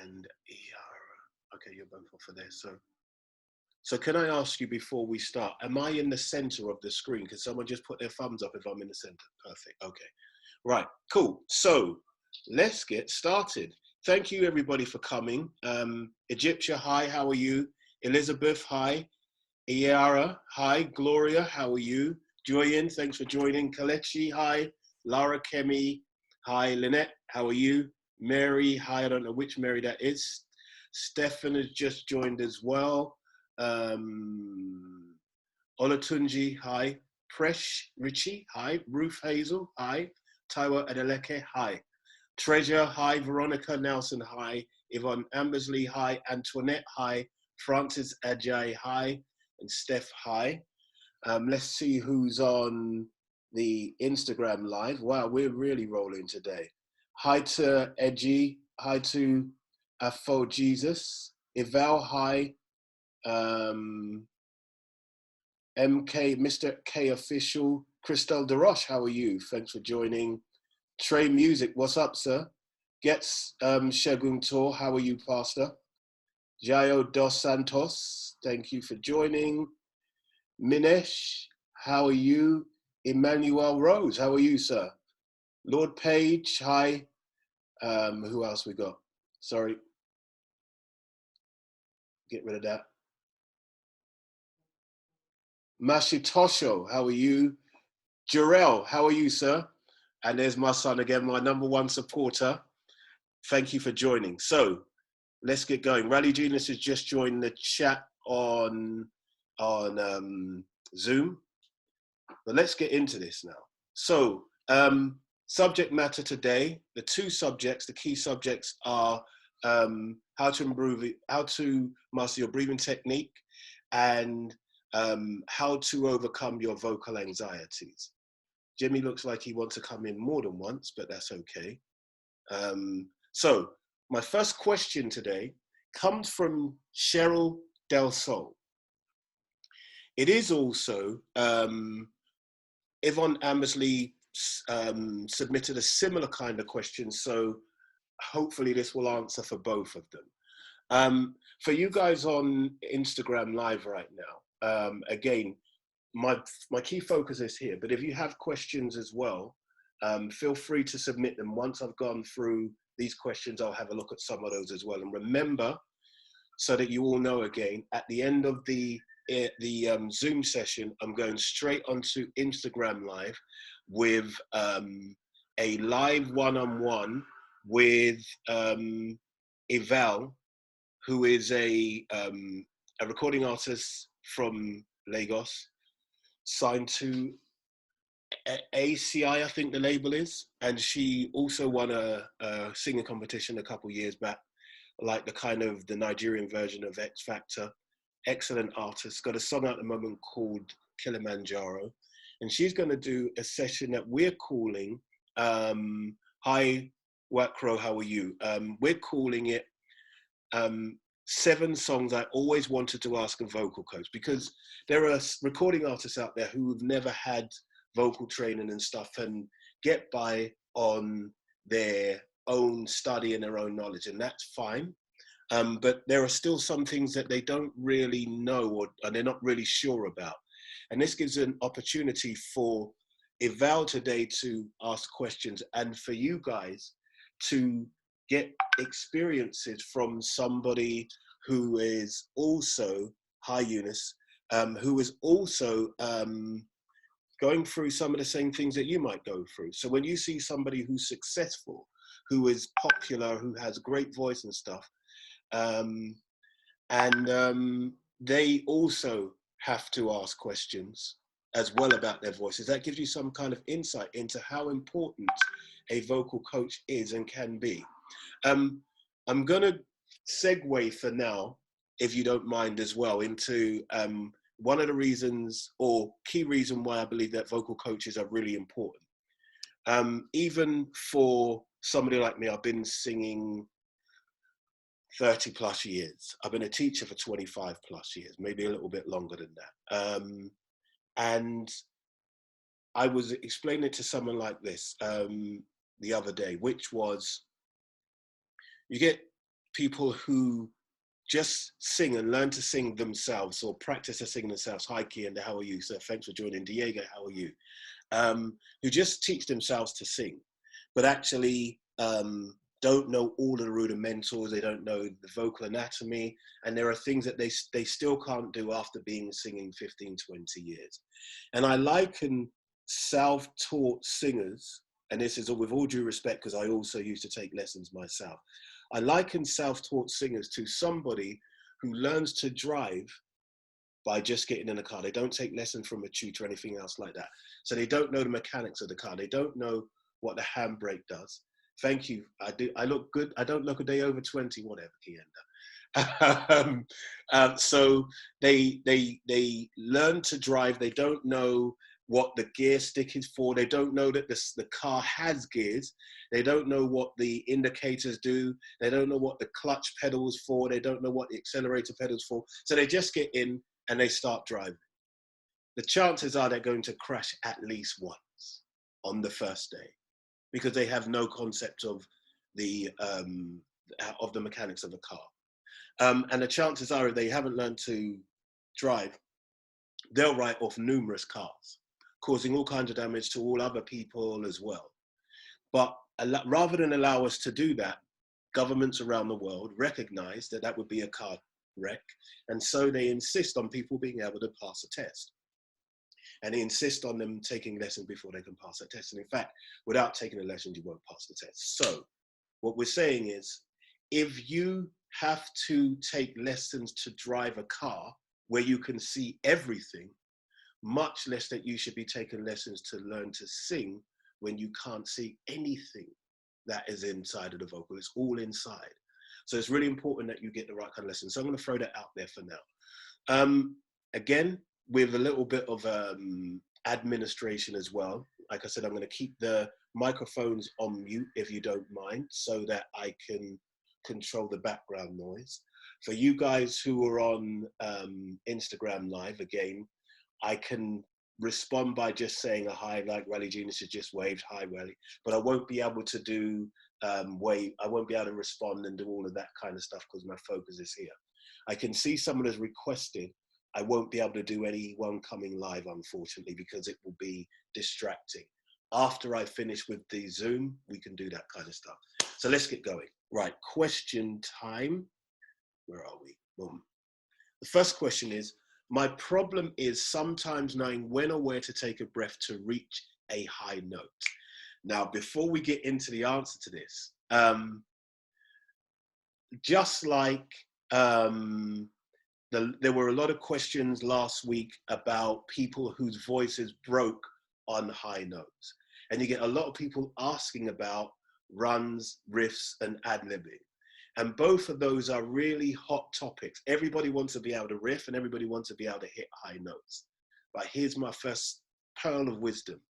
and ER. Okay, you're both off of there. So can I ask you before we start, am I in the center of the screen? Can someone just put their thumbs up if I'm in the center? Perfect, okay. Right, cool. So let's get started. Thank you everybody for coming. Egyptia, hi, how are you? Elizabeth, hi. Iara, hi. Gloria, how are you? Joyen, thanks for joining. Kalechi, hi. Lara Kemi, hi. Lynette, how are you? Mary, hi. I don't know which Mary that is. Stefan has just joined as well. Olatunji, hi. Presh Richie, hi. Ruth Hazel, hi. Taiwa Adeleke, hi. Treasure, hi. Veronica Nelson, hi. Yvonne Ambersley, hi. Antoinette, hi. Francis Ajay, hi. And Steph, hi. Let's see who's on the Instagram live. Wow, we're really rolling today. Hi to Edgy, hi to Afo Jesus, Eval, hi. MK, Mr. K Official, Christelle DeRoche, how are you? Thanks for joining. Trey Music, what's up, sir? Gets Shegun Tor, how are you, Pastor? Jayo Dos Santos, thank you for joining. Minesh, how are you? Emmanuel Rose, how are you, sir? Lord Page, hi. Who else we got? Sorry. Get rid of that. Mashitosho, how are you? Jarrell, how are you, sir? And there's my son again, my #1 supporter. Thank you for joining. So let's get going. Rally Genius has just joined the chat on Zoom. But let's get into this now. So subject matter today, the two subjects, the key subjects are how to master your breathing technique and how to overcome your vocal anxieties. Jimmy looks like he wants to come in more than once, but that's okay. So my first question today comes from Cheryl Del Sol. It is also Yvonne Ambersley submitted a similar kind of question, so hopefully this will answer for both of them. For you guys on Instagram Live right now, again, my key focus is here, but if you have questions as well, feel free to submit them. Once I've gone through these questions, I'll have a look at some of those as well. And remember, so that you all know again, at the end of the Zoom session, I'm going straight onto Instagram Live with a live one-on-one with Eval, who is a recording artist from Lagos, signed to ACI, I think the label is, and she also won a singing competition a couple years back, like the Nigerian version of X Factor. Excellent artist, got a song at the moment called Kilimanjaro, and she's going to do a session that we're calling Hi Wakro, how are you? We're calling it 7 songs I always wanted to ask a vocal coach, because there are recording artists out there who have never had vocal training and stuff and get by on their own study and their own knowledge, and that's fine. But there are still some things that they don't really know and they're not really sure about. And this gives an opportunity for Eval today to ask questions and for you guys to get experiences from somebody who is also, hi Eunice, who is also going through some of the same things that you might go through. So when you see somebody who's successful, who is popular, who has great voice and stuff, they also have to ask questions as well about their voices. That gives you some kind of insight into how important a vocal coach is and can be. I'm going to segue for now, if you don't mind as well, into one of the reasons or key reason why I believe that vocal coaches are really important. Even for somebody like me, I've been singing 30 plus years. I've been a teacher for 25 plus years, maybe a little bit longer than that. And I was explaining it to someone like this the other day, which was, you get people who just sing and learn to sing themselves or practice to sing themselves. Hi, Kian, how are you? So thanks for joining. Diego, how are you? Who just teach themselves to sing, but actually don't know all of the rudimentals. They don't know the vocal anatomy. And there are things that they still can't do after being singing 15, 20 years. And I liken self-taught singers, and this is with all due respect, because I also used to take lessons myself. I liken self-taught singers to somebody who learns to drive by just getting in a car. They don't take lessons from a tutor or anything else like that. So they don't know the mechanics of the car. They don't know what the handbrake does. Thank you. I look good. I don't look a day over 20, whatever, Kienda. So they learn to drive. They don't know what the gear stick is for. They don't know that the car has gears. They don't know what the indicators do. They don't know what the clutch pedal is for. They don't know what the accelerator pedal is for. So they just get in and they start driving. The chances are they're going to crash at least once on the first day because they have no concept of the mechanics of a car. And the chances are if they haven't learned to drive, they'll write off numerous cars, causing all kinds of damage to all other people as well. But rather than allow us to do that, governments around the world recognize that that would be a car wreck. And so they insist on people being able to pass a test. And they insist on them taking lessons before they can pass a test. And in fact, without taking a lesson, you won't pass the test. So what we're saying is, if you have to take lessons to drive a car where you can see everything, much less that you should be taking lessons to learn to sing when you can't see anything that is inside of the vocal. It's all inside. So it's really important that you get the right kind of lessons. So I'm going to throw that out there for now. Again, with a little bit of administration as well. Like I said, I'm going to keep the microphones on mute if you don't mind, so that I can control the background noise. For you guys who are on Instagram Live, again, I can respond by just saying a hi, like Rally Genius has just waved, hi Rally, but I won't be able to do wave, I won't be able to respond and do all of that kind of stuff because my focus is here. I can see someone has requested. I won't be able to do anyone coming live, unfortunately, because it will be distracting. After I finish with the Zoom, we can do that kind of stuff. So let's get going. Right, question time. Where are we? Boom. The first question is, my problem is sometimes knowing when or where to take a breath to reach a high note. Now, before we get into the answer to this, just like there were a lot of questions last week about people whose voices broke on high notes. And you get a lot of people asking about runs, riffs, and ad-libbing. And both of those are really hot topics. Everybody wants to be able to riff and everybody wants to be able to hit high notes. But here's my first pearl of wisdom.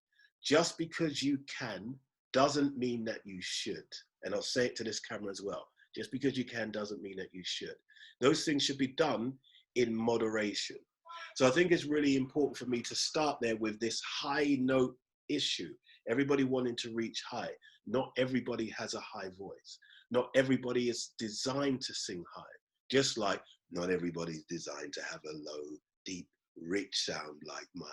Just because you can doesn't mean that you should. And I'll say it to this camera as well. Just because you can doesn't mean that you should. Those things should be done in moderation. So I think it's really important for me to start there with this high note issue. Everybody wanting to reach high. Not everybody has a high voice. Not everybody is designed to sing high. Just like not everybody's designed to have a low, deep, rich sound like mine.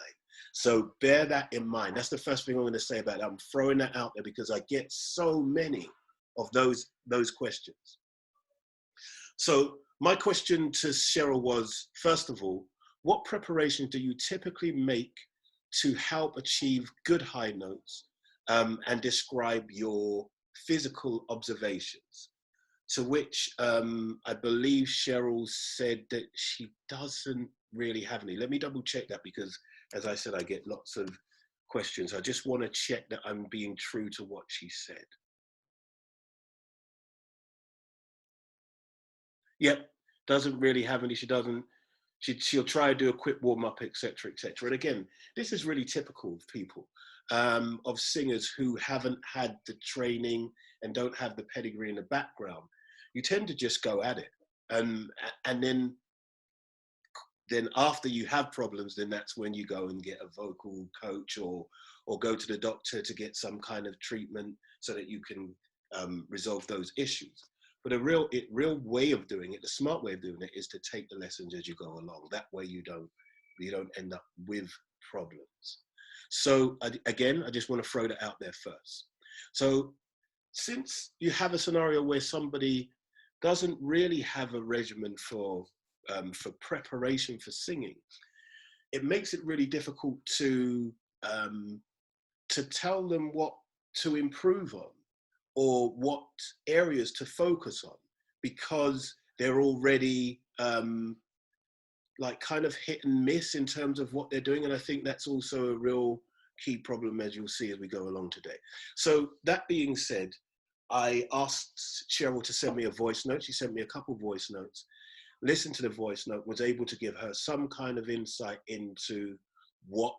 So bear that in mind. That's the first thing I'm going to say about it. I'm throwing that out there because I get so many of those questions. So my question to Cheryl was, first of all, what preparations do you typically make to help achieve good high notes, and describe your physical observations? To which I believe Cheryl said that she doesn't really have any. Let me double check that because, as I said, I get lots of questions. I just want to check that I'm being true to what she said. Yep, doesn't really have any. She doesn't. She'll try to do a quick warm up, etc., etc. And again, this is really typical of people, of singers who haven't had the training and don't have the pedigree in the background. You tend to just go at it, and then after you have problems, then that's when you go and get a vocal coach or go to the doctor to get some kind of treatment so that you can resolve those issues. But a real way of doing it, the smart way of doing it, is to take the lessons as you go along. That way you don't end up with problems. So again, I just want to throw that out there first. So since you have a scenario where somebody doesn't really have a regimen for preparation for singing, it makes it really difficult to tell them what to improve on or what areas to focus on, because they're already like kind of hit and miss in terms of what they're doing. And I think that's also a real key problem, as you'll see as we go along today. So that being said, I asked Cheryl to send me a voice note. She sent me a couple of voice notes. Listened to the voice note, was able to give her some kind of insight into what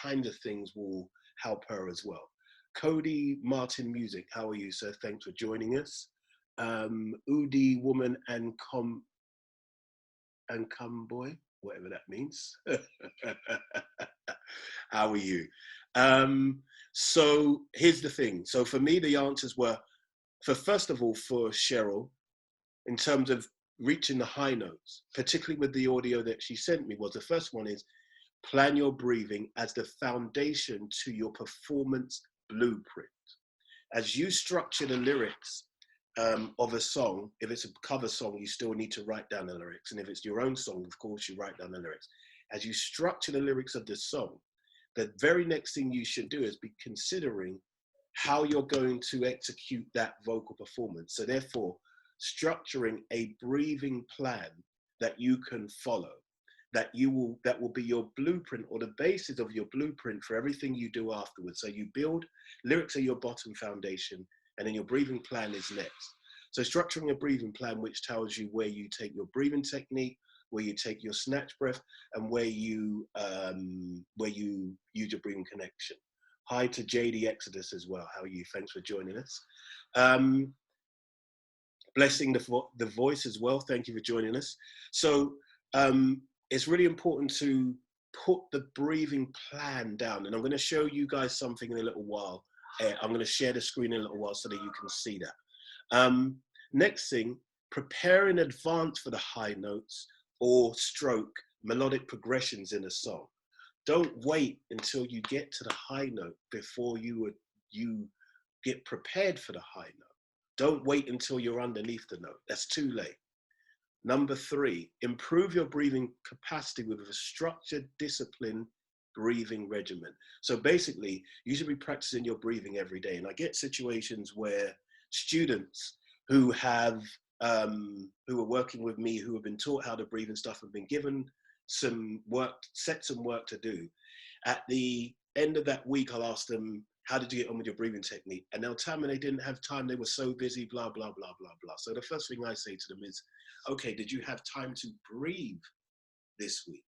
kind of things will help her as well. Cody Martin Music, how are you, sir? Thanks for joining us. Udi Woman and Come Boy, whatever that means. How are you? So here's the thing. So for me, the answers were, first of all, for Cheryl, in terms of reaching the high notes, particularly with the audio that she sent me, was the first one is plan your breathing as the foundation to your performance blueprint. As you structure the lyrics of a song, if it's a cover song, you still need to write down the lyrics. And if it's your own song, of course, you write down the lyrics. As you structure the lyrics of the song, the very next thing you should do is be considering how you're going to execute that vocal performance. So therefore, structuring a breathing plan that you can follow, that will be your blueprint, or the basis of your blueprint for everything you do afterwards. So you build, lyrics are your bottom foundation, and then your breathing plan is next. So structuring a breathing plan which tells you where you take your breathing technique, where you take your snatch breath, and where you use your breathing connection. Hi to JD Exodus as well. How are you? Thanks for joining us. Blessing the voice as well. Thank you for joining us. So it's really important to put the breathing plan down. And I'm going to show you guys something in a little while. I'm going to share the screen in a little while so that you can see that. Next thing, prepare in advance for the high notes or stroke melodic progressions in a song. Don't wait until you get to the high note before you get prepared for the high note. Don't wait until you're underneath the note. That's too late. Number 3, improve your breathing capacity with a structured, disciplined breathing regimen. So basically, you should be practicing your breathing every day. And I get situations where students who are working with me, who have been taught how to breathe and stuff, have been given some work, set some work to do. At the end of that week, I'll ask them, how did you get on with your breathing technique? And they'll tell me they didn't have time, they were so busy, blah, blah, blah, blah, blah. So the first thing I say to them is, okay, did you have time to breathe this week?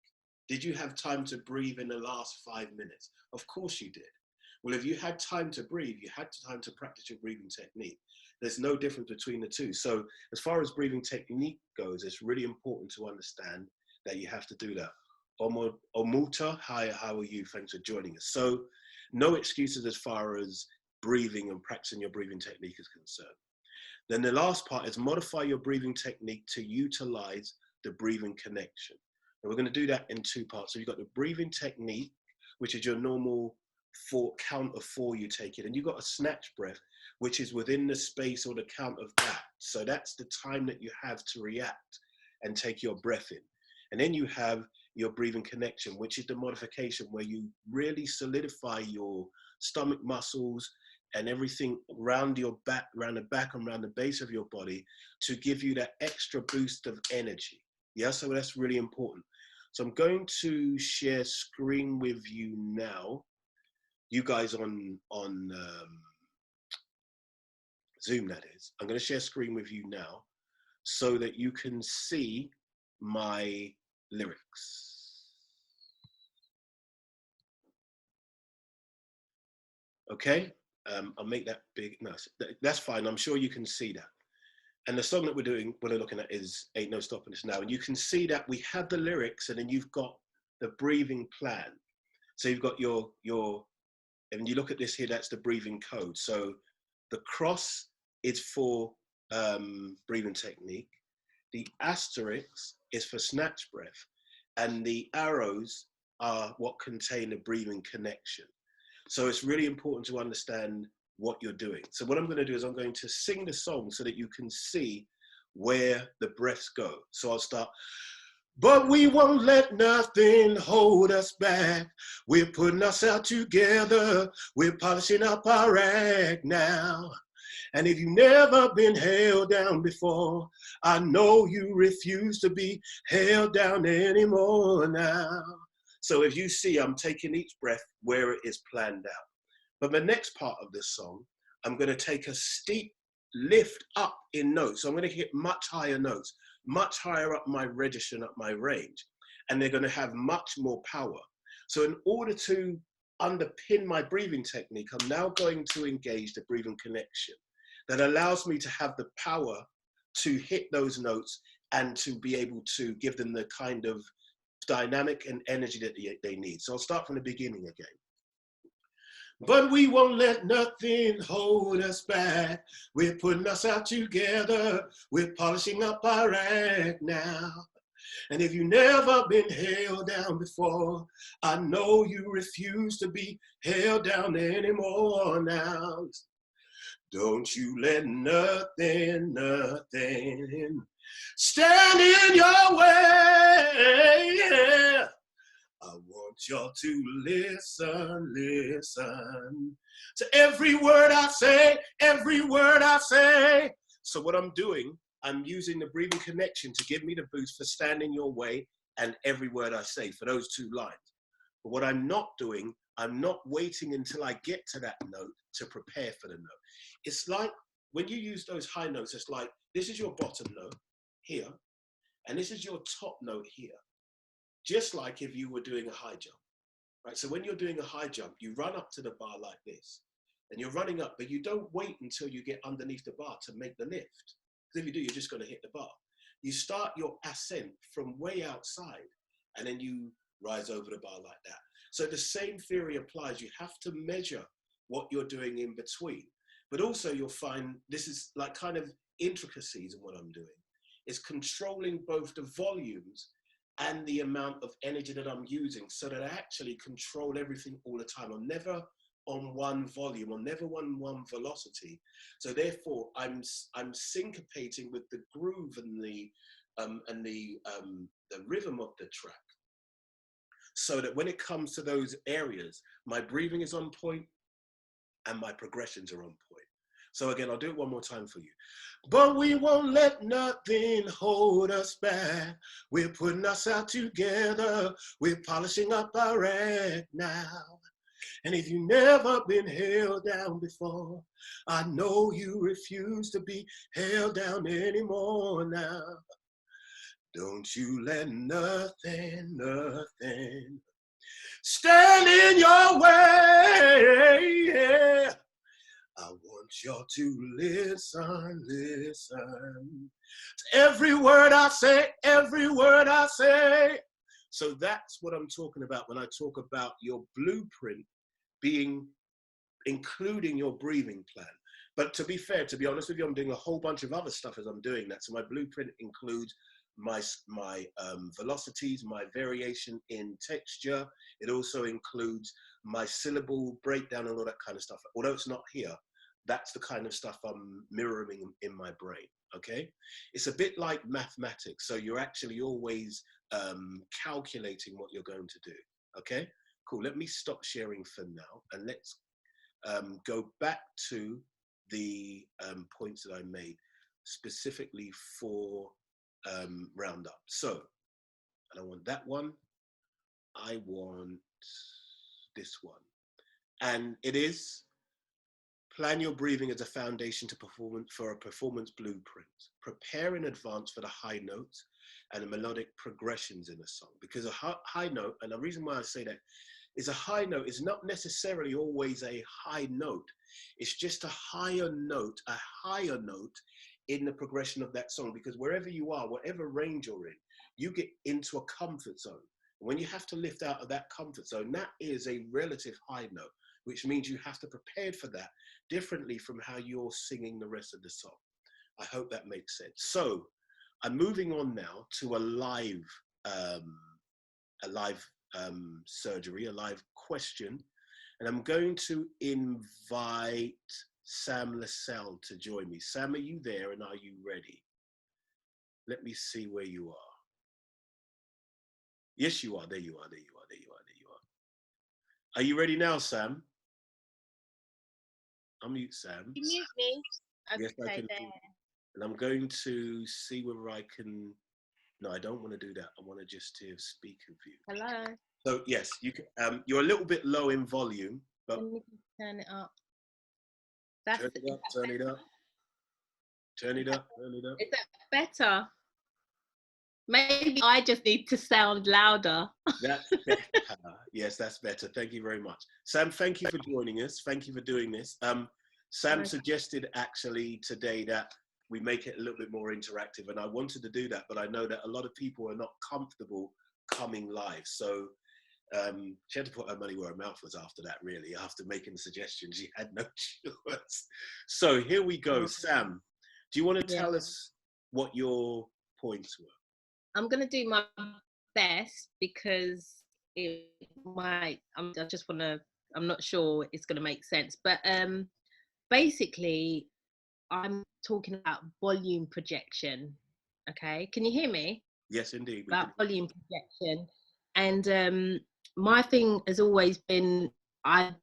Did you have time to breathe in the last 5 minutes? Of course you did. Well, if you had time to breathe, you had time to practice your breathing technique. There's no difference between the two. So as far as breathing technique goes, it's really important to understand that you have to do that. Omuta, hi, how are you? Thanks for joining us. So no excuses as far as breathing and practicing your breathing technique is concerned. Then the last part is modify your breathing technique to utilize the breathing connection. And we're going to do that in 2 parts. So you've got the breathing technique, which is your normal count of 4 you take it. And you've got a snatch breath, which is within the space or the count of that. So that's the time that you have to react and take your breath in. And then you have your breathing connection, which is the modification where you really solidify your stomach muscles and everything around your back, around the back and around the base of your body to give you that extra boost of energy. Yeah, so that's really important. So I'm going to share screen with you now. You guys on Zoom, that is. I'm going to share screen with you now so that you can see my lyrics. Okay, I'll make that big. No, that's fine. I'm sure you can see that. And the song that we're looking at is Ain't No Stopping Us Now. And you can see that we have the lyrics and then you've got the breathing plan. So you've got your, and you look at this here, that's the breathing code. So the cross is for breathing technique. The asterisk is for snatch breath, and the arrows are what contain a breathing connection. So it's really important to understand what you're doing. So what I'm going to do is I'm going to sing the song so that you can see where the breaths go. So I'll start. But we won't let nothing hold us back. We're putting ourselves together. We're polishing up our act now. And if you've never been held down before, I know you refuse to be held down anymore now. So if you see, I'm taking each breath where it is planned out. But the next part of this song, I'm going to take a steep lift up in notes. So I'm going to hit much higher notes, much higher up my register and up my range. And they're going to have much more power. So in order to underpin my breathing technique, I'm now going to engage the breathing connection that allows me to have the power to hit those notes and to be able to give them the kind of dynamic and energy that they need. So I'll start from the beginning again. But we won't let nothing hold us back. We're putting ourselves together. We're polishing up our act now. And if you've never been held down before, I know you refuse to be held down anymore now. Don't you let nothing stand in your way. Yeah. I want y'all to listen to every word I say, every word I say. So what I'm doing, I'm using the breathing connection to give me the boost for stand in your way and every word I say for those two lines. But what I'm not doing, I'm not waiting until I get to that note to prepare for the note. It's like when you use those high notes, it's like this is your bottom note here, and this is your top note here. Just like if you were doing a high jump, right? So when you're doing a high jump, you run up to the bar like this, and you're running up, but you don't wait until you get underneath the bar to make the lift. Because if you do, you're just going to hit the bar. You start your ascent from way outside, and then you rise over the bar like that. So the same theory applies. You have to measure what you're doing in between. But also you'll find this is like kind of intricacies in what I'm doing. It's controlling both the volumes and the amount of energy that I'm using so that I actually control everything all the time. I'm never on one volume, I'm never on one velocity. So therefore I'm syncopating with the groove and the rhythm of the track. So that when it comes to those areas, my breathing is on point and my progressions are on point. So again, I'll do it one more time for you. But we won't let nothing hold us back. We're putting ourselves together. We're polishing up our act now. And if you've never been held down before, I know you refuse to be held down anymore now. Don't you let nothing stand in your way. Yeah. I want y'all to listen to every word I say, every word I say. So that's what I'm talking about when I talk about your blueprint being, including your breathing plan. But to be fair, to be honest with you, I'm doing a whole bunch of other stuff as I'm doing that. So my blueprint includes my velocities, my variation in texture. It also includes my syllable breakdown and all that kind of stuff. Although it's not here, that's the kind of stuff I'm mirroring in my brain, okay? It's a bit like mathematics. So you're actually always calculating what you're going to do, okay? Cool, let me stop sharing for now and let's go back to the points that I made specifically for roundup. So, and I want that one. I want this one. And it is plan your breathing as a foundation to for a performance blueprint. Prepare in advance for the high notes and the melodic progressions in a song. Because a high note, and the reason why I say that is a high note is not necessarily always a high note. It's just a higher note in the progression of that song, because wherever you are, whatever range you're in, you get into a comfort zone. When you have to lift out of that comfort zone, that is a relative high note, which means you have to prepare for that differently from how you're singing the rest of the song. I hope that makes sense. So I'm moving on now to um, a live surgery, a live question. And I'm going to invite Sam Lascelles to join me. Sam, are you there and are you ready? Let me see where you are. Yes, you are. There you are. There you are. There you are. There you are. Are you ready now, Sam? Unmute Sam. You mute me. Yes, I Okay, can. there. And I'm going to see whether I can. No, I don't want to do that. I want to just speak of you. Hello. So yes, you can. You're a little bit low in volume, but Let me turn it up. turn it up, turn it up, turn it up, turn it up. Is that better? Maybe I just need to sound louder. That's better. Yes, that's better. Thank you very much. Sam, thank you for joining us. Thank you for doing this. Sam suggested actually today that we make it a little bit more interactive, and I wanted to do that, but I know that a lot of people are not comfortable coming live. So she had to put her money where her mouth was after that, really. After making the suggestion, she had no choice. So here we go. Sam, do you want to tell us what your points were? I'm going to do my best because it might, I'm not sure it's going to make sense. But basically, I'm talking about volume projection. Okay. Can you hear me? Yes, indeed. About volume projection. And my thing has always been, I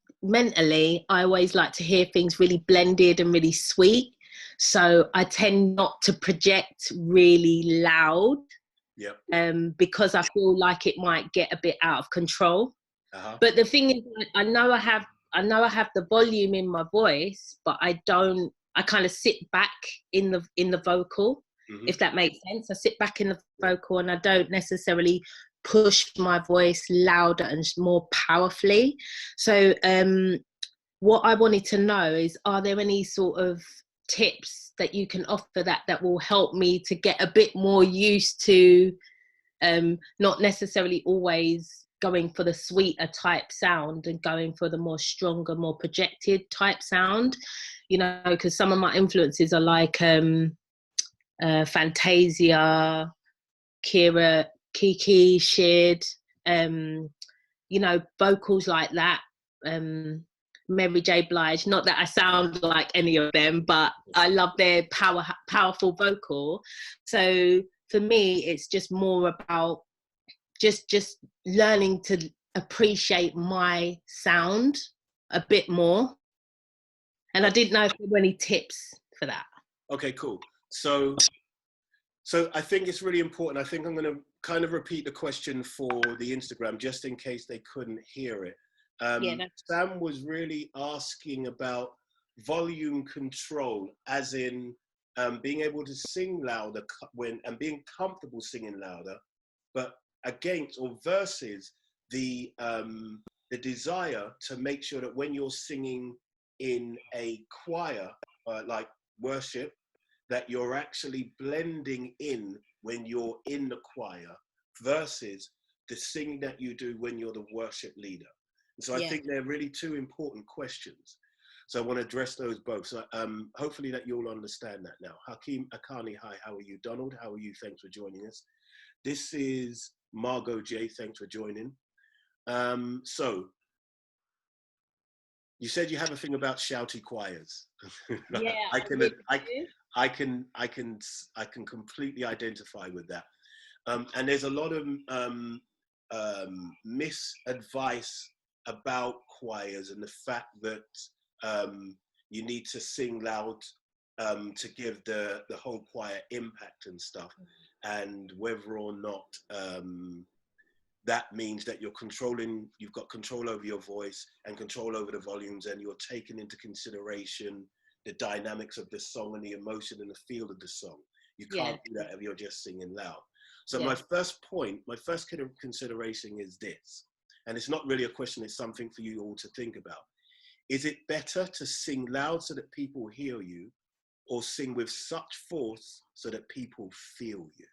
always like to hear things really blended and really sweet. So I tend not to project really loud. Yep. Because I feel like it might get a bit out of control. But the thing is, I know I have the volume in my voice, but I kind of sit back in the vocal, if that makes sense. I sit back in the vocal and I don't necessarily push my voice louder and more powerfully. So what I wanted to know is, are there any sort of tips that you can offer that will help me to get a bit more used to not necessarily always going for the sweeter type sound and going for the more stronger, more projected type sound, you know, because some of my influences are like Fantasia, Kira, Kiki, Shid, you know, vocals like that, Mary J. Blige. Not that I sound like any of them, but I love their powerful vocal. So for me, it's just more about just learning to appreciate my sound a bit more. And I didn't know if there were any tips for that. Okay, cool. So I think it's really important. I think I'm going to kind of repeat the question for the Instagram, just in case they couldn't hear it. Sam was really asking about volume control, as in being able to sing louder and being comfortable singing louder, but against or versus the desire to make sure that when you're singing in a choir, like worship, that you're actually blending in when you're in the choir versus the singing that you do when you're the worship leader. And so I think they're really two important questions. So I want to address those both. So hopefully that you'll understand that now. Hakeem Akani, hi, how are you? Donald, how are you? Thanks for joining us. This is Margot J, thanks for joining. So you said you have a thing about shouty choirs. Yeah, I can completely identify with that. And there's a lot of misadvice about choirs and the fact that you need to sing loud to give the whole choir impact and stuff, and whether or not that means that you've got control over your voice and control over the volumes, and you're taking into consideration the dynamics of the song and the emotion and the feel of the song. You can't do that if you're just singing loud. So my first consideration is this, and it's not really a question, it's something for you all to think about. Is it better to sing loud so that people hear you, or sing with such force so that people feel you?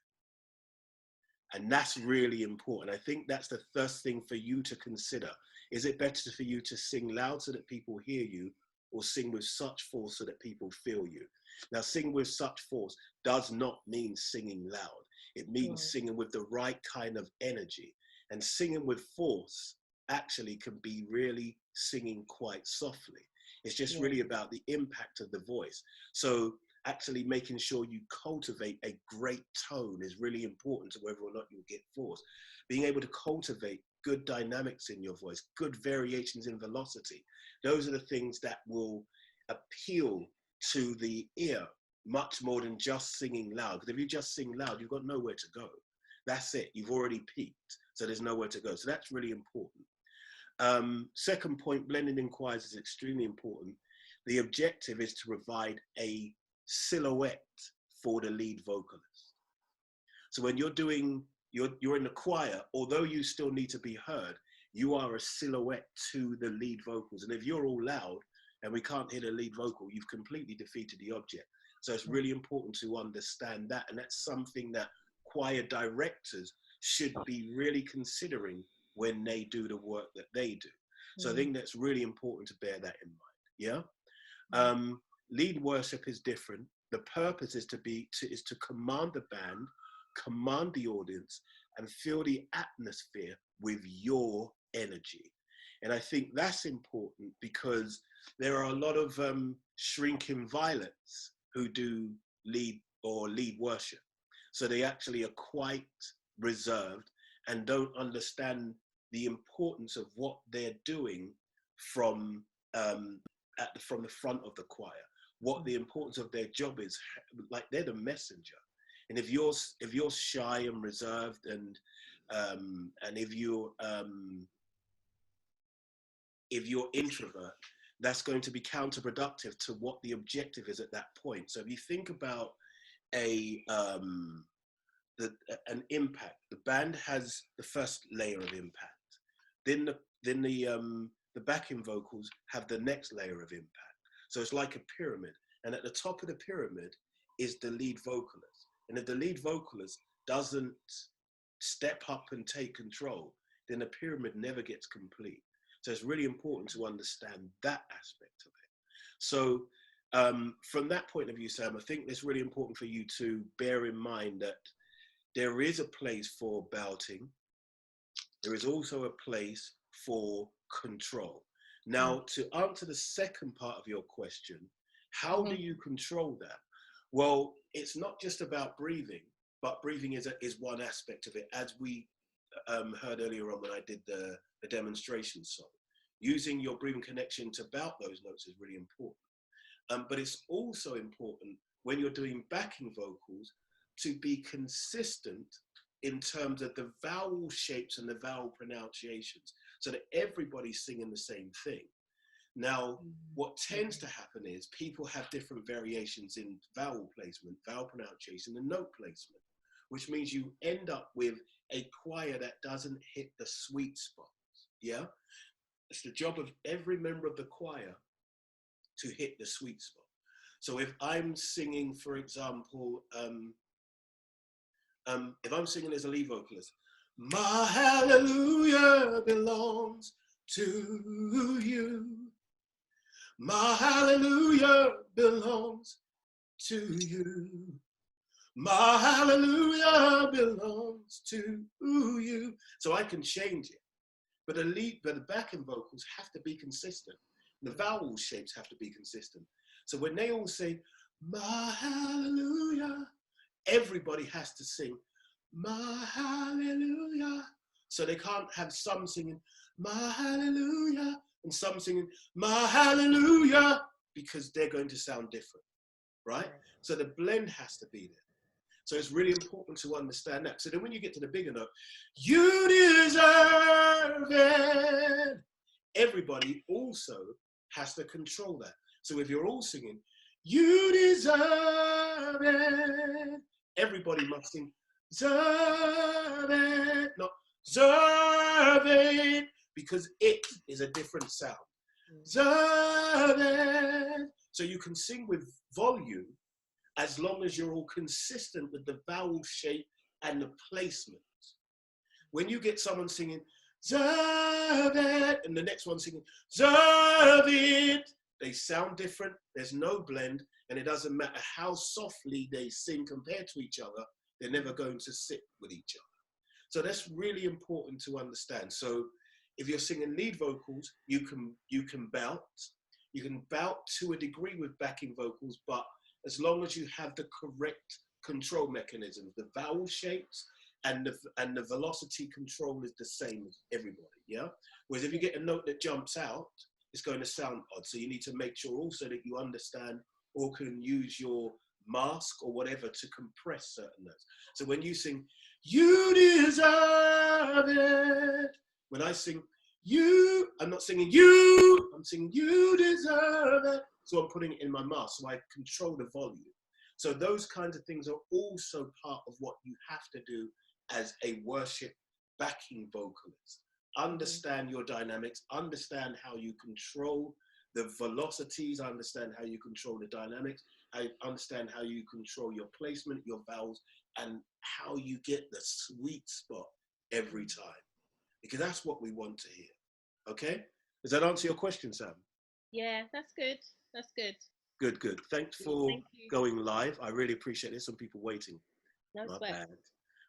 And that's really important. I think that's the first thing for you to consider. Is it better for you to sing loud so that people hear you, or sing with such force so that people feel you? Now, sing with such force does not mean singing loud. It means singing with the right kind of energy. And singing with force actually can be really singing quite softly. It's just really about the impact of the voice. So actually making sure you cultivate a great tone is really important to whether or not you'll get force. Being able to cultivate good dynamics in your voice, good variations in velocity. Those are the things that will appeal to the ear much more than just singing loud. Because if you just sing loud, you've got nowhere to go. That's it. You've already peaked. So there's nowhere to go. So that's really important. Second point, blending in choirs is extremely important. The objective is to provide a silhouette for the lead vocalist. So when you're doing, you're in the choir, although you still need to be heard, you are a silhouette to the lead vocals. And if you're all loud and we can't hear the lead vocal, you've completely defeated the object. So it's really important to understand that. And that's something that choir directors should be really considering when they do the work that they do. So I think that's really important to bear that in mind. Yeah. Lead worship is different. The purpose is to command the band, command the audience, and fill the atmosphere with your energy. And I think that's important because there are a lot of shrinking violets who do lead worship. So they actually are quite reserved and don't understand the importance of what they're doing from the front of the choir, what the importance of their job is. Like, they're the messenger. And if you're shy and reserved and if you're introvert, that's going to be counterproductive to what the objective is at that point. So if you think about an impact, the band has the first layer of impact. Then the backing vocals have the next layer of impact. So it's like a pyramid. And at the top of the pyramid is the lead vocalist. And if the lead vocalist doesn't step up and take control, then the pyramid never gets complete. So it's really important to understand that aspect of it. So from that point of view, Sam, I think it's really important for you to bear in mind that there is a place for belting. There is also a place for control. Now, to answer the second part of your question, how do you control that? Well, it's not just about breathing, but breathing is one aspect of it, as we heard earlier on when I did the demonstration song. Using your breathing connection to belt those notes is really important. But it's also important when you're doing backing vocals to be consistent in terms of the vowel shapes and the vowel pronunciations, so that everybody's singing the same thing. Now, what tends to happen is people have different variations in vowel placement, vowel pronunciation, and note placement, which means you end up with a choir that doesn't hit the sweet spots. Yeah? It's the job of every member of the choir to hit the sweet spot. So if I'm singing, for example, if I'm singing as a lead vocalist, my hallelujah belongs to you. My hallelujah belongs to you. My hallelujah belongs to you. So I can change it. But the backing vocals have to be consistent. The vowel shapes have to be consistent. So when they all say, my hallelujah, everybody has to sing, my hallelujah. So they can't have some singing, my hallelujah, and some singing, my hallelujah, because they're going to sound different, right? So the blend has to be there. So it's really important to understand that. So then when you get to the bigger note, you deserve it. Everybody also has to control that. So if you're all singing, you deserve it, everybody must sing, deserve it, not deserve it, because it is a different sound. Deserve it. So you can sing with volume as long as you're all consistent with the vowel shape and the placement. When you get someone singing, deserve it, and the next one singing, deserve it, They sound different. There's no blend, and it doesn't matter how softly they sing compared to each other. They're never going to sit with each other. So that's really important to understand. So if you're singing lead vocals, you can belt. You can belt to a degree with backing vocals, but as long as you have the correct control mechanisms, the vowel shapes and the velocity control is the same as everybody, yeah? Whereas if you get a note that jumps out, it's going to sound odd. So you need to make sure also that you understand or can use your mask or whatever to compress certain notes. So when you sing, you deserve it. When I sing, you, I'm not singing you, I'm singing you deserve it. So I'm putting it in my mask, so I control the volume. So those kinds of things are also part of what you have to do as a worship backing vocalist. Understand your dynamics, understand how you control the velocities, understand how you control the dynamics, I understand how you control your placement, your vowels, and how you get the sweet spot every time. Because that's what we want to hear. Okay? Does that answer your question, Sam? Yeah, that's good. That's good. Good, good. Thanks for going live. I really appreciate it. Some people waiting. No Not sweat. bad.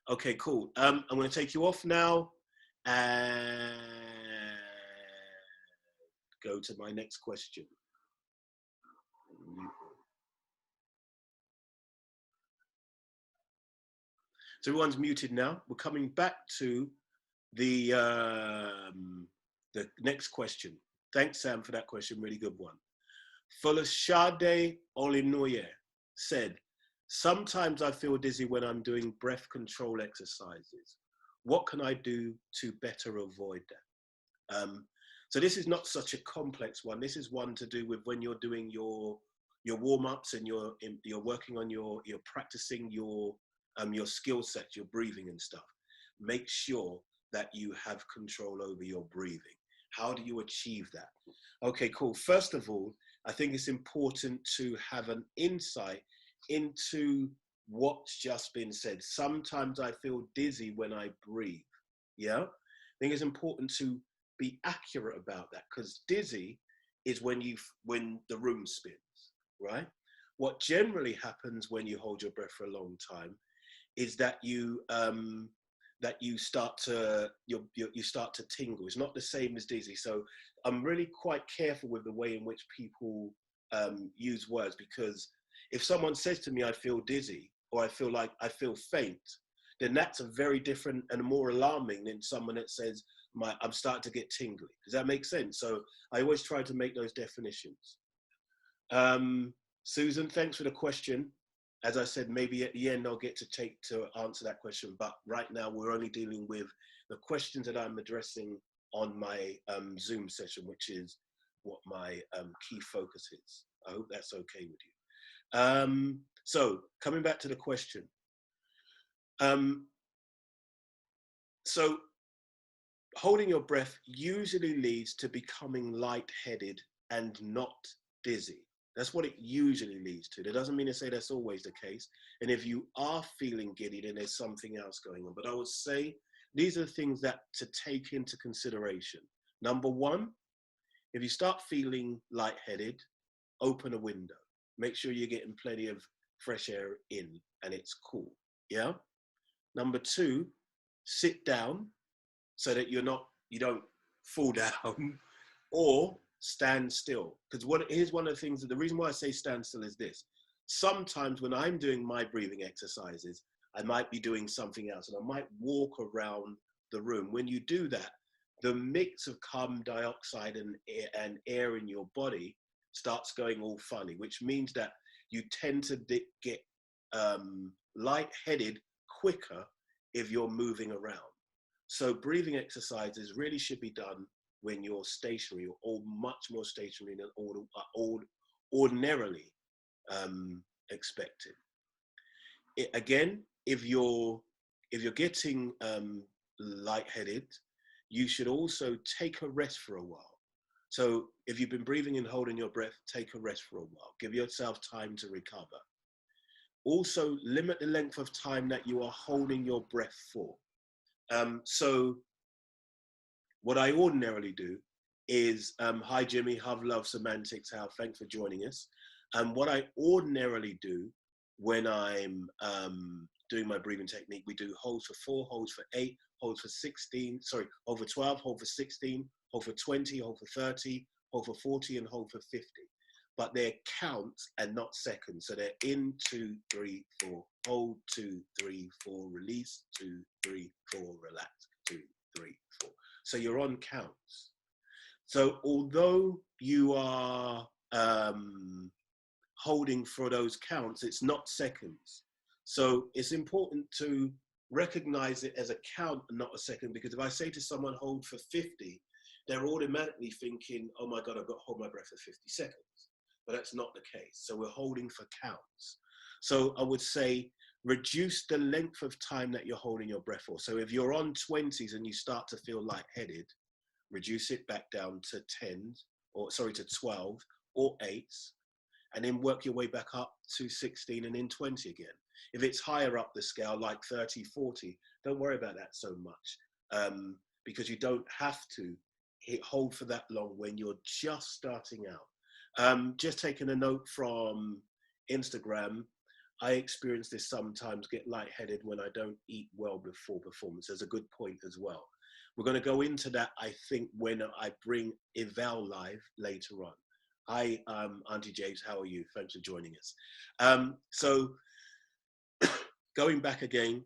Okay, cool. I'm going to take you off now and go to my next question. So everyone's muted now. We're coming back to the next question. Thanks, Sam, for that question. Really good one. Folashade Olinoye said, sometimes I feel dizzy when I'm doing breath control exercises. What can I do to better avoid that? So this is not such a complex one. This is one to do with when you're doing your warm-ups and you're working on you're practicing your skill set, your breathing and stuff. Make sure that you have control over your breathing. How do you achieve that? Okay, cool. First of all, I think it's important to have an insight into what's just been said. Sometimes I feel dizzy when I breathe. Yeah? I think it's important to be accurate about that, because dizzy is when the room spins, right? What generally happens when you hold your breath for a long time is that you start to tingle. It's not the same as dizzy. So I'm really quite careful with the way in which people use words, because if someone says to me, I feel dizzy, or I feel faint, then that's a very different and more alarming than someone that says, I'm starting to get tingly. Does that make sense? So I always try to make those definitions. Susan, thanks for the question. As I said, maybe at the end I'll get to answer that question, but right now we're only dealing with the questions that I'm addressing on my Zoom session, which is what my key focus is. I hope that's okay with you. So coming back to the question. So holding your breath usually leads to becoming lightheaded and not dizzy. That's what it usually leads to. That doesn't mean to say that's always the case. And if you are feeling giddy, then there's something else going on. But I would say these are the things that to take into consideration. Number one, if you start feeling lightheaded, open a window. Make sure you're getting plenty of fresh air in and it's cool. Yeah. Number two, sit down so that you don't fall down, or stand still. Because here's one of the things, the reason why I say stand still is this. Sometimes when I'm doing my breathing exercises, I might be doing something else and I might walk around the room. When you do that, the mix of carbon dioxide and air in your body starts going all funny, which means that you tend to get lightheaded quicker if you're moving around. So breathing exercises really should be done when you're stationary, or much more stationary than ordinarily expected. Again, if you're getting lightheaded, you should also take a rest for a while. So if you've been breathing and holding your breath, take a rest for a while. Give yourself time to recover. Also, limit the length of time that you are holding your breath for. So what I ordinarily do is, hi Jimmy, Hub Love Semantics, how, thanks for joining us. What I ordinarily do when I'm doing my breathing technique, we do holds for 4, holds for 8, holds for 16, sorry, hold for 12, hold for 16, hold for 20, hold for 30, hold for 40, and hold for 50. But they're counts and not seconds. So they're in, 2, 3, 4, hold, 2, 3, 4, release, 2, 3, 4, relax, 2, 3, 4. So you're on counts. So although you are holding for those counts, it's not seconds. So it's important to recognize it as a count and not a second, because if I say to someone, hold for 50, they're automatically thinking, oh my God, I've got to hold my breath for 50 seconds. But that's not the case. So we're holding for counts. So I would say, reduce the length of time that you're holding your breath for. So if you're on 20s and you start to feel lightheaded, reduce it back down to 10, or sorry, to 12 or 8s, and then work your way back up to 16 and then 20 again. If it's higher up the scale, like 30, 40, don't worry about that so much, because you don't have to hold for that long when you're just starting out. Just taking a note from Instagram, I experience this sometimes, get lightheaded when I don't eat well before performance. There's a good point as well. We're going to go into that, I think, when I bring Eval live later on. Hi, Auntie James, how are you? Thanks for joining us. So going back again,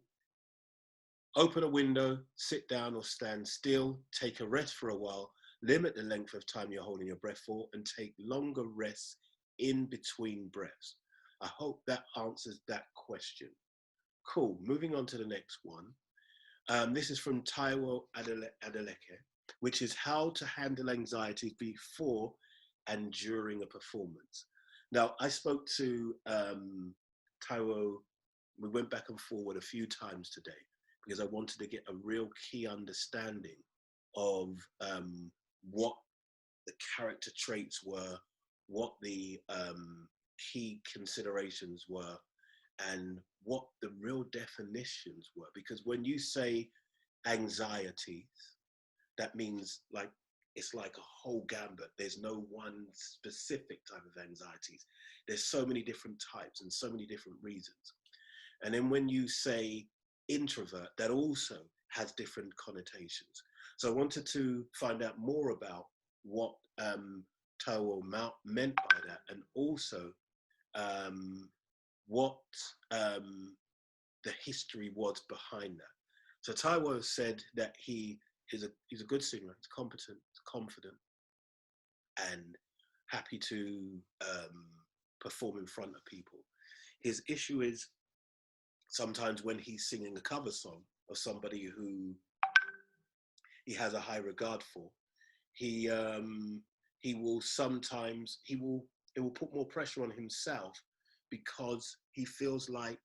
open a window, sit down or stand still, take a rest for a while, limit the length of time you're holding your breath for, and take longer rests in between breaths. I hope that answers that question. Cool, moving on to the next one. This is from Taiwo Adeleke, which is how to handle anxiety before and during a performance. Now, I spoke to Taiwo, we went back and forward a few times today because I wanted to get a real key understanding of what the character traits were, what the key considerations were, and what the real definitions were. Because when you say anxieties, that means like, it's like a whole gambit. There's no one specific type of anxieties. There's so many different types and so many different reasons. And then when you say introvert, that also has different connotations. So I wanted to find out more about what Taiwo meant by that, and also what the history was behind that. So Taiwo said that he's a good singer, he's competent, he's confident, and happy to perform in front of people. His issue is sometimes when he's singing a cover song of somebody who he has a high regard for, it will put more pressure on himself because he feels like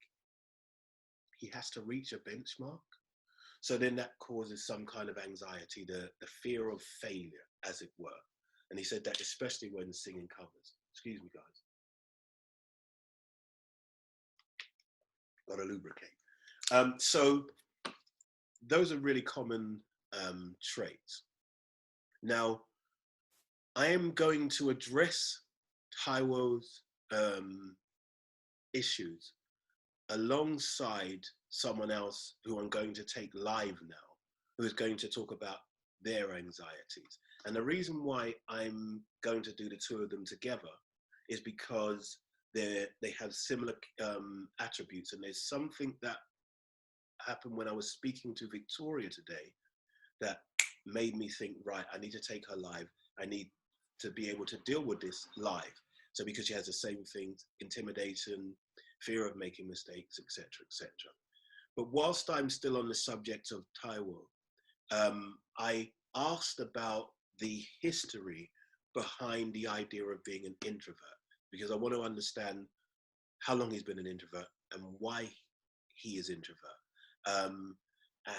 he has to reach a benchmark. So then that causes some kind of anxiety, the fear of failure, as it were. And he said that especially when singing covers. Excuse me, guys. Got to lubricate. So those are really common traits. Now, I am going to address Taiwo's issues alongside someone else who I'm going to take live now, who is going to talk about their anxieties. And the reason why I'm going to do the two of them together is because they have similar attributes. And there's something that happened when I was speaking to Victoria today that made me think, right, I need to take her live. I need to be able to deal with this live. So because she has the same things, intimidation, fear of making mistakes, etc., etc. But whilst I'm still on the subject of Taiwo, I asked about the history behind the idea of being an introvert, because I want to understand how long he's been an introvert and why he is introvert.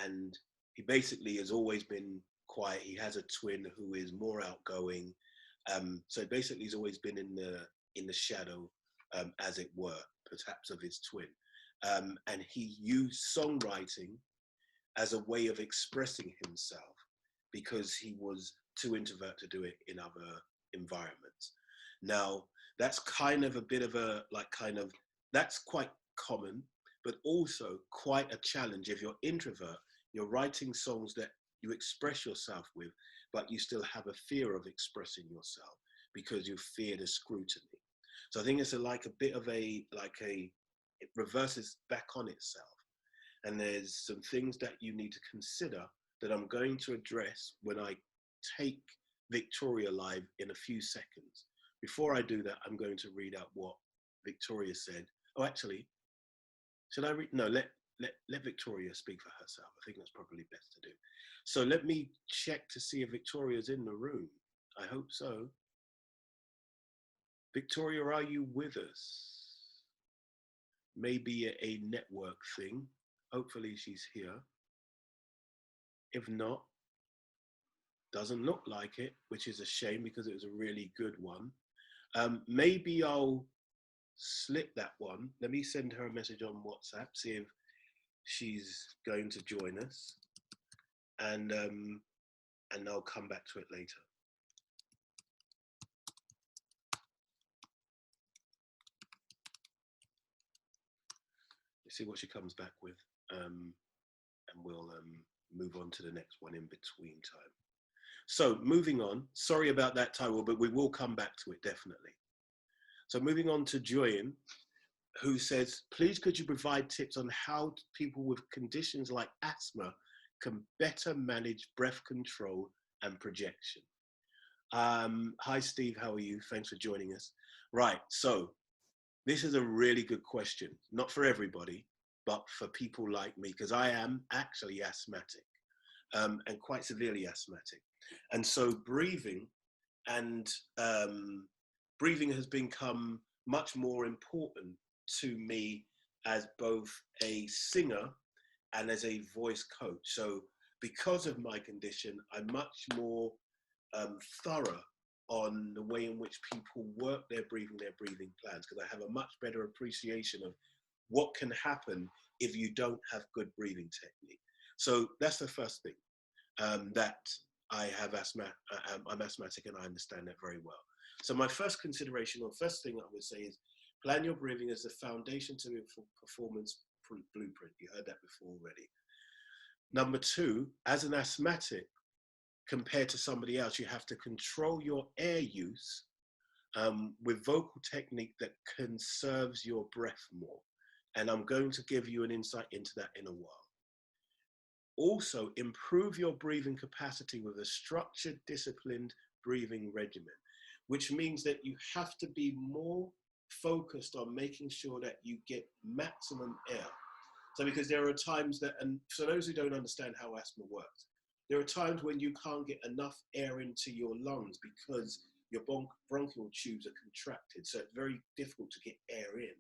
And he basically has always been quiet. He has a twin who is more outgoing. So basically he's always been in the shadow, as it were, perhaps of his twin. And he used songwriting as a way of expressing himself because he was too introvert to do it in other environments. Now, that's kind of a bit of a, like, kind of, that's quite common, but also quite a challenge. If you're introvert, you're writing songs that you express yourself with, but you still have a fear of expressing yourself because you fear the scrutiny. So I think it's like a bit of a, it reverses back on itself. And there's some things that you need to consider that I'm going to address when I take Victoria live in a few seconds. Before I do that, I'm going to read out what Victoria said. Oh, actually, should I read? No, let Victoria speak for herself. I think that's probably best to do. So let me check to see if Victoria's in the room. I hope so. Victoria, are you with us? Maybe a network thing. Hopefully she's here. If not, doesn't look like it, which is a shame because it was a really good one. Maybe I'll slip that one. Let me send her a message on WhatsApp, see if she's going to join us, and I'll come back to it later. Let's see what she comes back with, and we'll move on to the next one in between time. So moving on, sorry about that, Tyrell, but we will come back to it definitely. So moving on to Joyen, who says, please could you provide tips on how people with conditions like asthma can better manage breath control and projection? Hi, Steve, how are you? Thanks for joining us. Right, so this is a really good question, not for everybody, but for people like me, because I am actually asthmatic, and quite severely asthmatic. And so breathing has become much more important to me as both a singer and as a voice coach. So because of my condition, I'm much more thorough on the way in which people work their breathing plans, because I have a much better appreciation of what can happen if you don't have good breathing technique. So that's the first thing, that I have asthma. I'm asthmatic and I understand that very well. So my first consideration, or first thing I would say, is plan your breathing as the foundation to your performance blueprint. You heard that before already. Number two, as an asthmatic, compared to somebody else, you have to control your air use with vocal technique that conserves your breath more. And I'm going to give you an insight into that in a while. Also, improve your breathing capacity with a structured, disciplined breathing regimen, which means that you have to be more focused on making sure that you get maximum air. So because there are times that, and for those who don't understand how asthma works, there are times when you can't get enough air into your lungs because your bronchial tubes are contracted. So it's very difficult to get air in.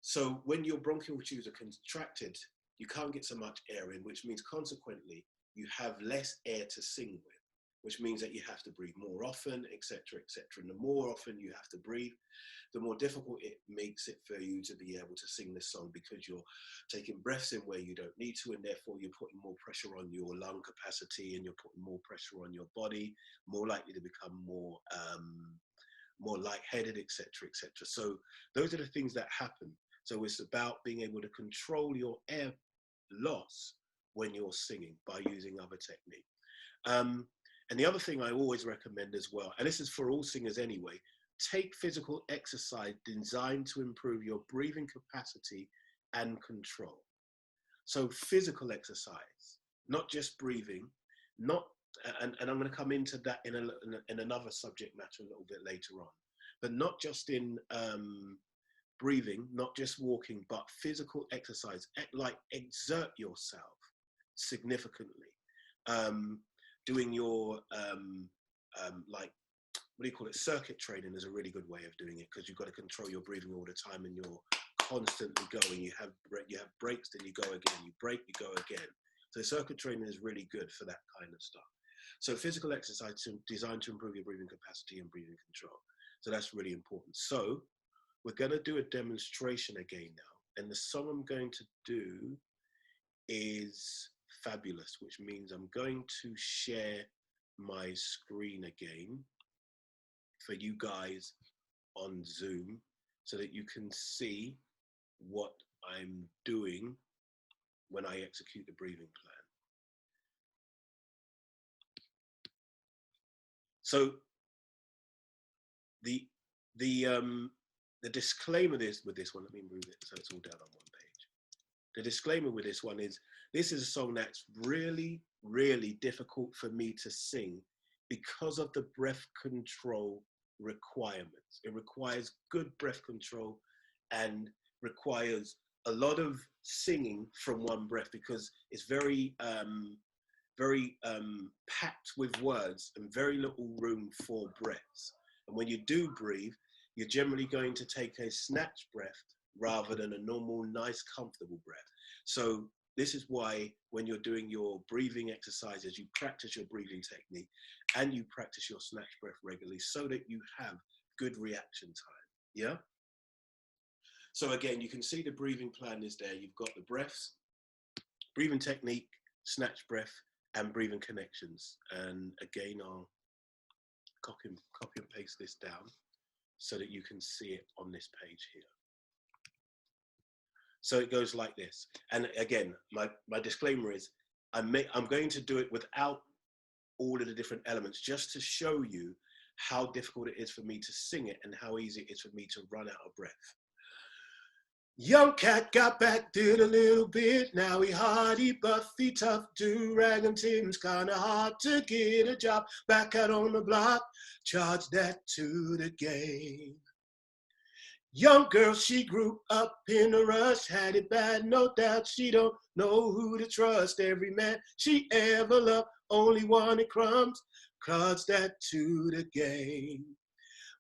So when your bronchial tubes are contracted, you can't get so much air in, which means consequently, you have less air to sing with, which means that you have to breathe more often, etc., etc. And the more often you have to breathe, the more difficult it makes it for you to be able to sing this song, because you're taking breaths in where you don't need to, and therefore you're putting more pressure on your lung capacity, and you're putting more pressure on your body, more likely to become more lightheaded, etc., etc. So those are the things that happen. So it's about being able to control your air loss when you're singing by using other technique. And the other thing I always recommend as well, and this is for all singers anyway, take physical exercise designed to improve your breathing capacity and control. So physical exercise, not just breathing, and I'm going to come into that in another subject matter a little bit later on, but not just in breathing, not just walking, but physical exercise, like exert yourself significantly. Doing your, like, what do you call it? Circuit training is a really good way of doing it, because you've got to control your breathing all the time and you're constantly going. You have breaks, then you go again. You break, you go again. So circuit training is really good for that kind of stuff. So physical exercise designed to improve your breathing capacity and breathing control. So that's really important. So we're going to do a demonstration again now. And the song I'm going to do is Fabulous, which means I'm going to share my screen again for you guys on Zoom so that you can see what I'm doing when I execute the breathing plan. So the disclaimer with this one, let me move it so it's all down on one page. The disclaimer with this one is, this is a song that's really, really difficult for me to sing because of the breath control requirements. It requires good breath control and requires a lot of singing from one breath because it's very packed with words and very little room for breaths. And when you do breathe, you're generally going to take a snatch breath rather than a normal, nice, comfortable breath. So this is why when you're doing your breathing exercises, you practice your breathing technique and you practice your snatch breath regularly so that you have good reaction time, yeah? So again, you can see the breathing plan is there. You've got the breaths, breathing technique, snatch breath, and breathing connections. And again, I'll copy and paste this down so that you can see it on this page here. So it goes like this. And again, my disclaimer is I'm going to do it without all of the different elements just to show you how difficult it is for me to sing it and how easy it is for me to run out of breath. Young cat got back, did a little bit. Now he hardy, buffy, tough, do-rag and Tim's kinda hard to get a job. Back out on the block, charge that to the game. Young girl, she grew up in a rush, had it bad, no doubt. She don't know who to trust. Every man she ever loved only wanted crumbs, cards that to the game.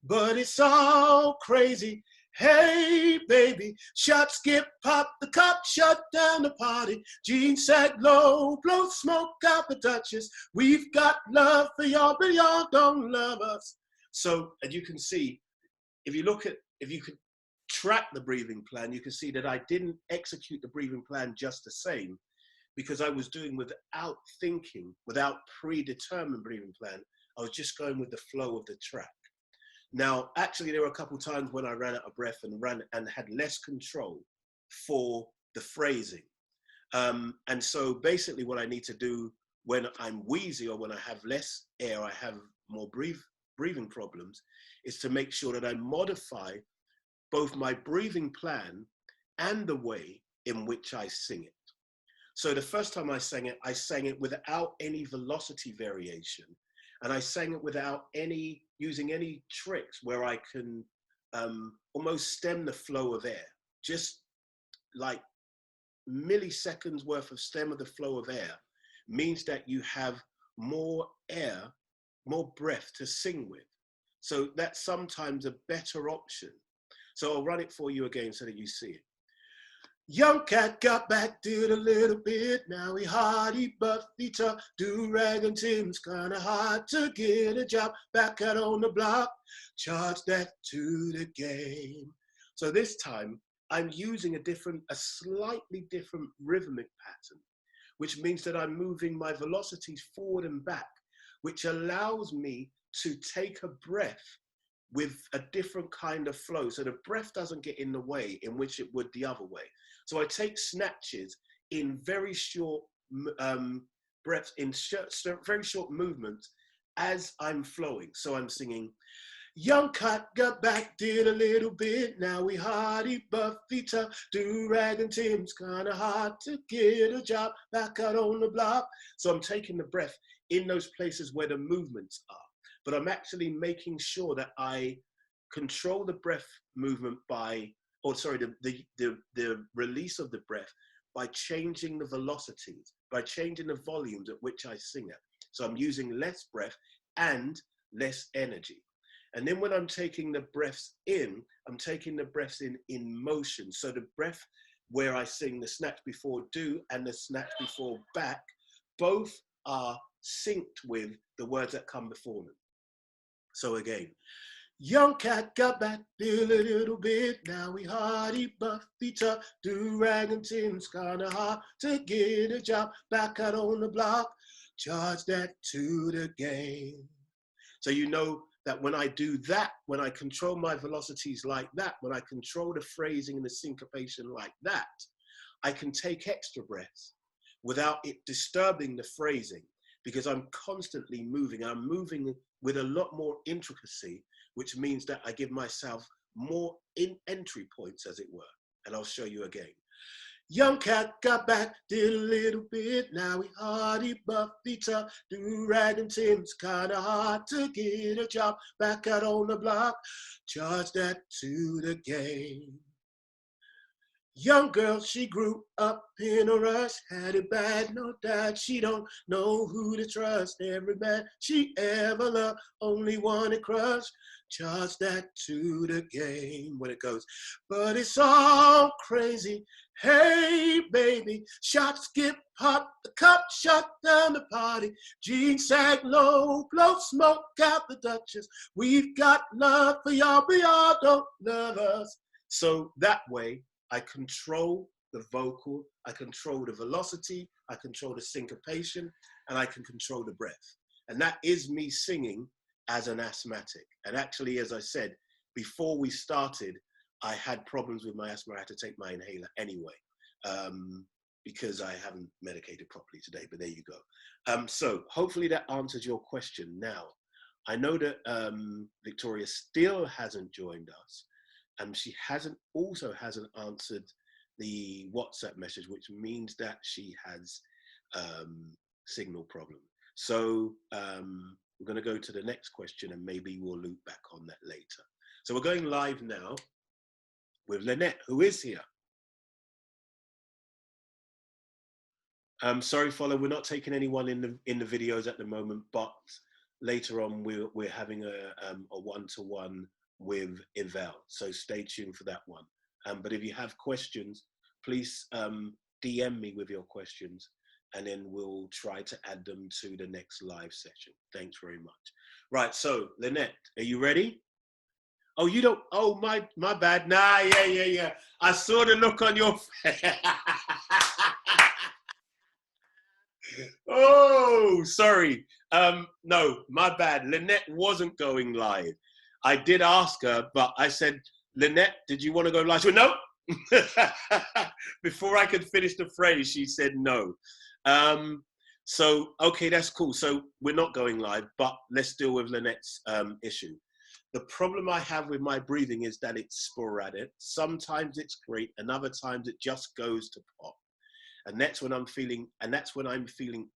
But it's all crazy. Hey, baby, shot, skip, pop, the cop shut down the party. Jeans sat low, blow smoke out the Duchess. We've got love for y'all, but y'all don't love us. So, and you can see, if you could track the breathing plan, you can see that I didn't execute the breathing plan just the same because I was doing without thinking, without predetermined breathing plan. I was just going with the flow of the track. Now, actually, there were a couple of times when I ran out of breath and had less control for the phrasing. And so basically what I need to do when I'm wheezy or when I have less air, I have more breathing problems, is to make sure that I modify both my breathing plan and the way in which I sing it. So the first time I sang it without any velocity variation. And I sang it without using any tricks where I can almost stem the flow of air. Just like milliseconds worth of stem of the flow of air means that you have more air, more breath to sing with. So that's sometimes a better option. So I'll run it for you again so that you see it. Young cat got back, did a little bit. Now he hardy, buffy, tough, do-rag and Tim's kinda hard to get a job. Back out on the block, charge that to the game. So this time I'm using a slightly different rhythmic pattern, which means that I'm moving my velocities forward and back, which allows me to take a breath with a different kind of flow. So the breath doesn't get in the way in which it would the other way. So I take snatches in very short breaths, in very short movements as I'm flowing. So I'm singing, young cat got back, did a little bit. Now we hardy, buffy, tough, do-rag and Tim's kinda hard to get a job. Back out on the block. So I'm taking the breath in those places where the movements are. But I'm actually making sure that I control the breath movement the release of the breath by changing the velocities, by changing the volumes at which I sing it. So I'm using less breath and less energy. And then when I'm taking the breaths in, I'm taking the breaths in motion. So the breath where I sing the snatch before do and the snatch before back, both are synced with the words that come before them. So again, young cat got back, did a little bit. Now we hardy, buffy, tough, do-rag and Tim's kinda hard to get a job. Back out on the block, charge that to the game. So you know that when I do that, when I control my velocities like that, when I control the phrasing and the syncopation like that, I can take extra breaths without it disturbing the phrasing, because I'm constantly moving. I'm moving with a lot more intricacy, which means that I give myself more entry points, as it were. And I'll show you again. Young cat got back, did a little bit, now he hardy, buffy, tough, do-rag and Tim's kinda hard to get a job, back out on the block, charge that to the game. Young girl, she grew up in a rush, had it bad, no doubt, she don't know who to trust, every man she ever loved, only wanted crush, charge that to the game. When it goes, but it's all crazy, hey baby, shots get popped, the cup shut down the party, jeans sag low, blow smoke out the Duchess, we've got love for y'all, but y'all don't love us. So that way, I control the vocal, I control the velocity, I control the syncopation, and I can control the breath. And that is me singing as an asthmatic. And actually, as I said, before we started, I had problems with my asthma. I had to take my inhaler anyway, because I haven't medicated properly today, but there you go. So hopefully that answers your question. Now, I know that Victoria still hasn't joined us. She also hasn't answered the WhatsApp message, which means that she has signal problem. So we're going to go to the next question, and maybe we'll loop back on that later. So we're going live now with Lynette, who is here. Sorry, follow, we're not taking anyone in the videos at the moment, but later on we're having a one-to-one with Yvel, so stay tuned for that one. But if you have questions, please DM me with your questions, and then we'll try to add them to the next live session. Thanks very much. Right, so Lynette, are you ready? Oh, you don't, oh, my bad. Nah, yeah. I saw the look on your face. Oh, sorry. No, my bad. Lynette wasn't going live. I did ask her, but I said, Lynette, did you want to go live? She went, no. Before I could finish the phrase, she said no. So, okay, that's cool. So we're not going live, but let's deal with Lynette's issue. The problem I have with my breathing is that it's sporadic. Sometimes it's great, and other times it just goes to pop. And that's when I'm feeling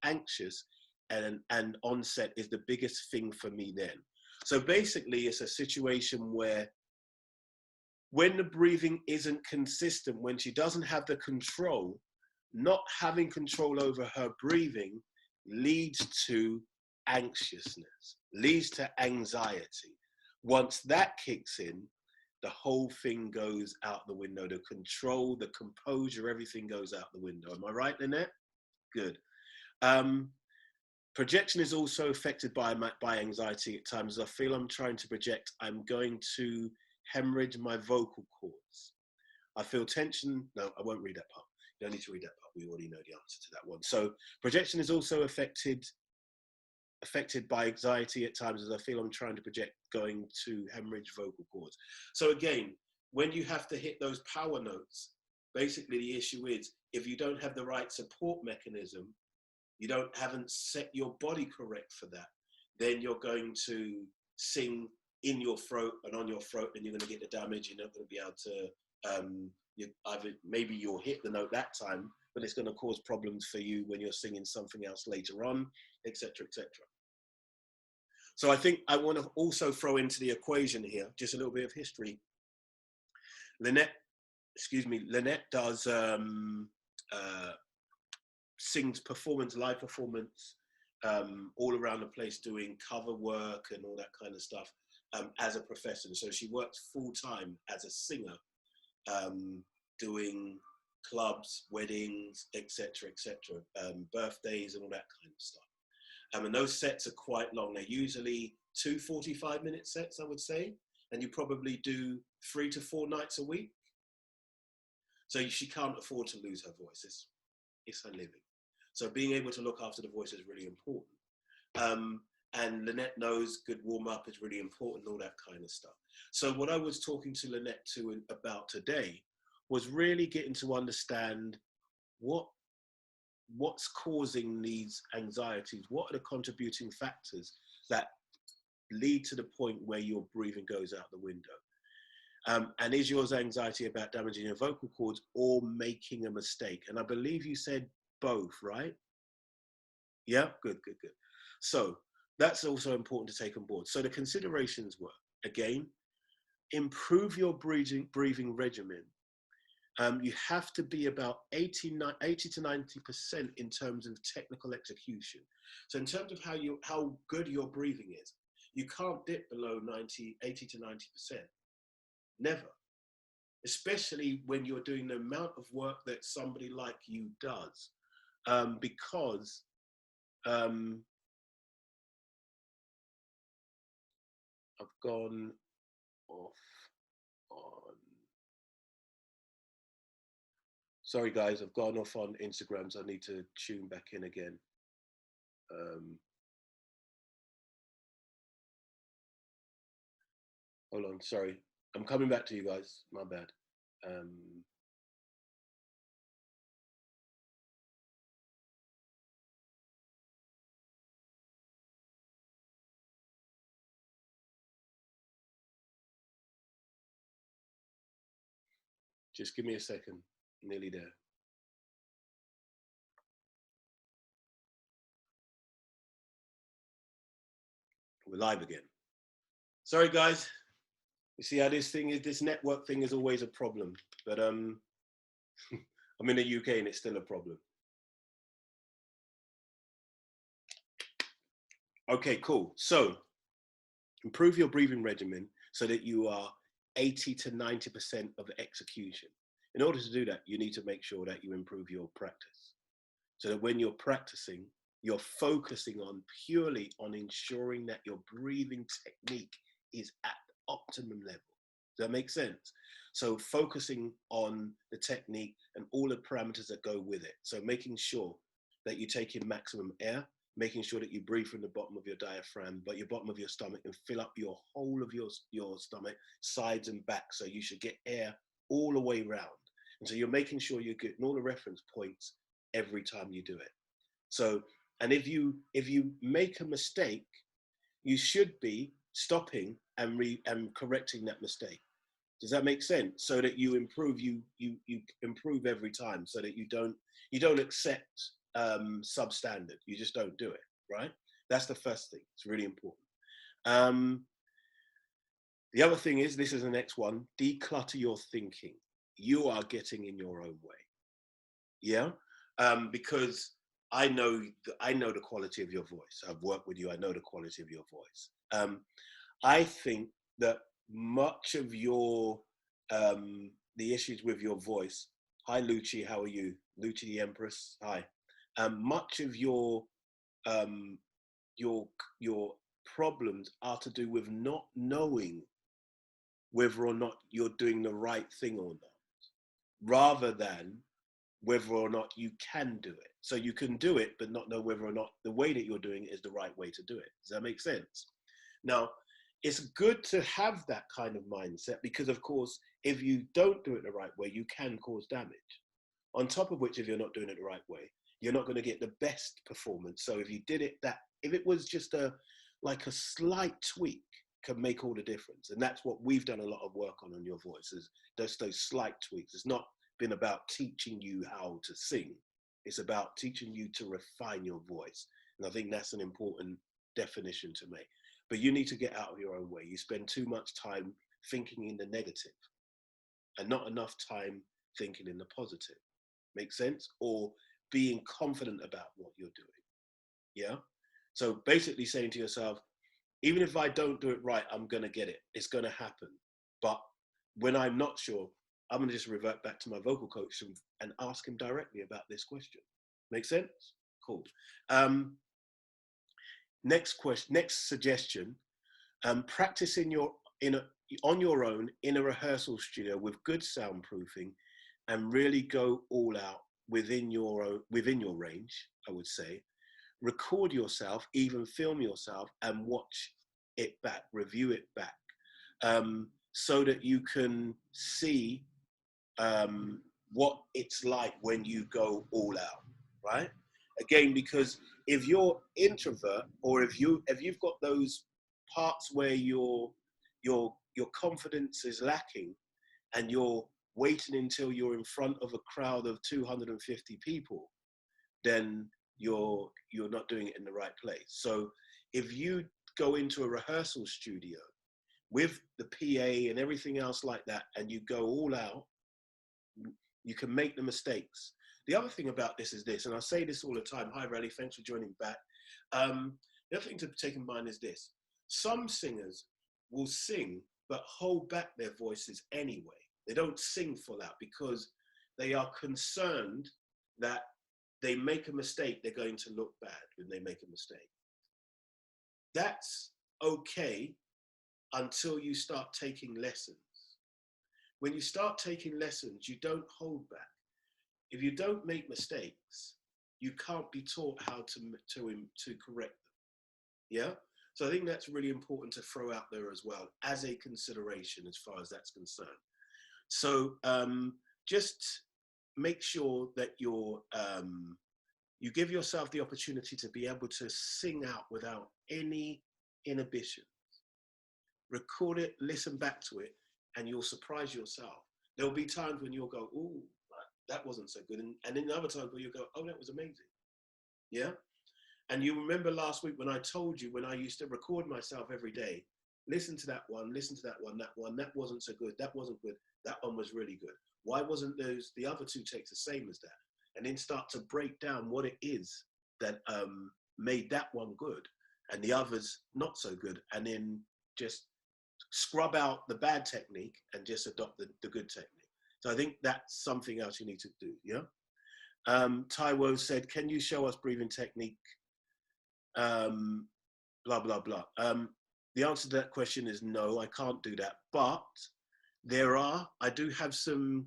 anxious, and onset is the biggest thing for me then. So basically, it's a situation where when the breathing isn't consistent, when she doesn't have the control, not having control over her breathing leads to anxiousness, leads to anxiety. Once that kicks in, the whole thing goes out the window. The control, the composure, everything goes out the window. Am I right, Lynette? Good. Projection is also affected by anxiety at times. I feel I'm trying to project, I'm going to hemorrhage my vocal cords. I feel tension. No, I won't read that part. You don't need to read that part. We already know the answer to that one. So projection is also affected by anxiety at times, as I feel I'm trying to project, going to hemorrhage vocal cords. So again, when you have to hit those power notes, basically the issue is if you don't have the right support mechanism, you haven't set your body correct for that, then you're going to sing in your throat and on your throat, and you're going to get the damage. You're not going to be able to, maybe you'll hit the note that time, but it's going to cause problems for you when you're singing something else later on, etc., etc. So I think I want to also throw into the equation here just a little bit of history. Lynette does sings live performance all around the place, doing cover work and all that kind of stuff as a profession. So she works full time as a singer, doing clubs, weddings, etc., birthdays and all that kind of stuff. And those sets are quite long. They're usually 2 45-minute sets, I would say, and you probably do 3 to 4 nights a week. So she can't afford to lose her voice. It's her living. So being able to look after the voice is really important. And Lynette knows good warm-up is really important, all that kind of stuff. So what I was talking to Lynette about today was really getting to understand what's causing these anxieties, what are the contributing factors that lead to the point where your breathing goes out the window. And is yours anxiety about damaging your vocal cords or making a mistake? And I believe you said both, right? Yeah, good. So that's also important to take on board. So the considerations were, again, improve your breathing regimen. You have to be about 80 to 90% in terms of technical execution. So in terms of how good your breathing is, you can't dip below 80 to 90%. Never. Especially when you're doing the amount of work that somebody like you does. Because I've gone off on, sorry guys, I've gone off on Instagram, so I need to tune back in again. Hold on, sorry. I'm coming back to you guys, my bad. Just give me a second, nearly there. We're live again. Sorry guys. You see how this network thing is always a problem, but I'm in the UK and it's still a problem. Okay, cool. So improve your breathing regimen so that you are 80 to 90% of execution. In order to do that, you need to make sure that you improve your practice. So that when you're practicing, you're focusing purely on ensuring that your breathing technique is at the optimum level. Does that make sense? So focusing on the technique and all the parameters that go with it. So making sure that you take in maximum air, making sure that you breathe from the bottom of your diaphragm, but your bottom of your stomach, and fill up your whole of your stomach, sides and back. So you should get air all the way around. And so you're making sure you're getting all the reference points every time you do it. So, and if you make a mistake, you should be stopping and correcting that mistake. Does that make sense? So that you improve, you improve every time, so that you don't accept substandard. You just don't do it, right? That's the first thing. It's really important. The other thing is, this is the next one, declutter your thinking. You are getting in your own way. Yeah? Because I know the quality of your voice. I've worked with you. I know the quality of your voice. I think that much of your the issues with your voice. Hi, Lucci. How are you, Lucci the Empress? Hi. Much of your problems are to do with not knowing whether or not you're doing the right thing or not, rather than whether or not you can do it. So you can do it, but not know whether or not the way that you're doing it is the right way to do it. Does that make sense? Now, it's good to have that kind of mindset, because of course, if you don't do it the right way, you can cause damage. On top of which, if you're not doing it the right way, you're not going to get the best performance. So if you did it if it was just like a slight tweak, can make all the difference. And that's what we've done a lot of work on your voice, is just those slight tweaks. It's not been about teaching you how to sing. It's about teaching you to refine your voice. And I think that's an important definition to make. But you need to get out of your own way. You spend too much time thinking in the negative and not enough time thinking in the positive. Make sense? Or being confident about what you're doing. Yeah? So basically saying to yourself, even if I don't do it right, I'm going to get it. It's going to happen. But when I'm not sure, I'm going to just revert back to my vocal coach and ask him directly about this question. Make sense? Cool. Next suggestion, practice on your own in a rehearsal studio with good soundproofing, and really go all out within your range, I would say. Record yourself, even film yourself, and watch it back, review it back, so that you can see what it's like when you go all out, right? Again, because if you're introvert, or if you've got those parts where your confidence is lacking, and you're waiting until you're in front of a crowd of 250 people, then you're not doing it in the right place. So if you go into a rehearsal studio with the PA and everything else like that, and you go all out, you can make the mistakes. The other thing about this is this, and I say this all the time. Hi, Raleigh, thanks for joining back. The other thing to take in mind is this. Some singers will sing, but hold back their voices anyway. They don't sing full out because they are concerned that they make a mistake, they're going to look bad when they make a mistake. That's okay until you start taking lessons. When you start taking lessons, you don't hold back. If you don't make mistakes, you can't be taught how to correct them. Yeah? So I think that's really important to throw out there as well as a consideration as far as that's concerned. So just make sure that you give yourself the opportunity to be able to sing out without any inhibitions. Record it, listen back to it, and you'll surprise yourself. There'll be times when you'll go, "Ooh, that wasn't so good," and then other times where you go, "Oh, that was amazing." Yeah. And you remember last week when I told you, when I used to record myself every day, listen to that one, that wasn't so good, that wasn't good, that one was really good. Why wasn't the other two takes the same as that? And then start to break down what it is that made that one good and the others not so good, and then just scrub out the bad technique and just adopt the good technique. So I think that's something else you need to do, yeah? Taiwo said, can you show us breathing technique? Blah, blah, blah. The answer to that question is no, I can't do that. But I do have some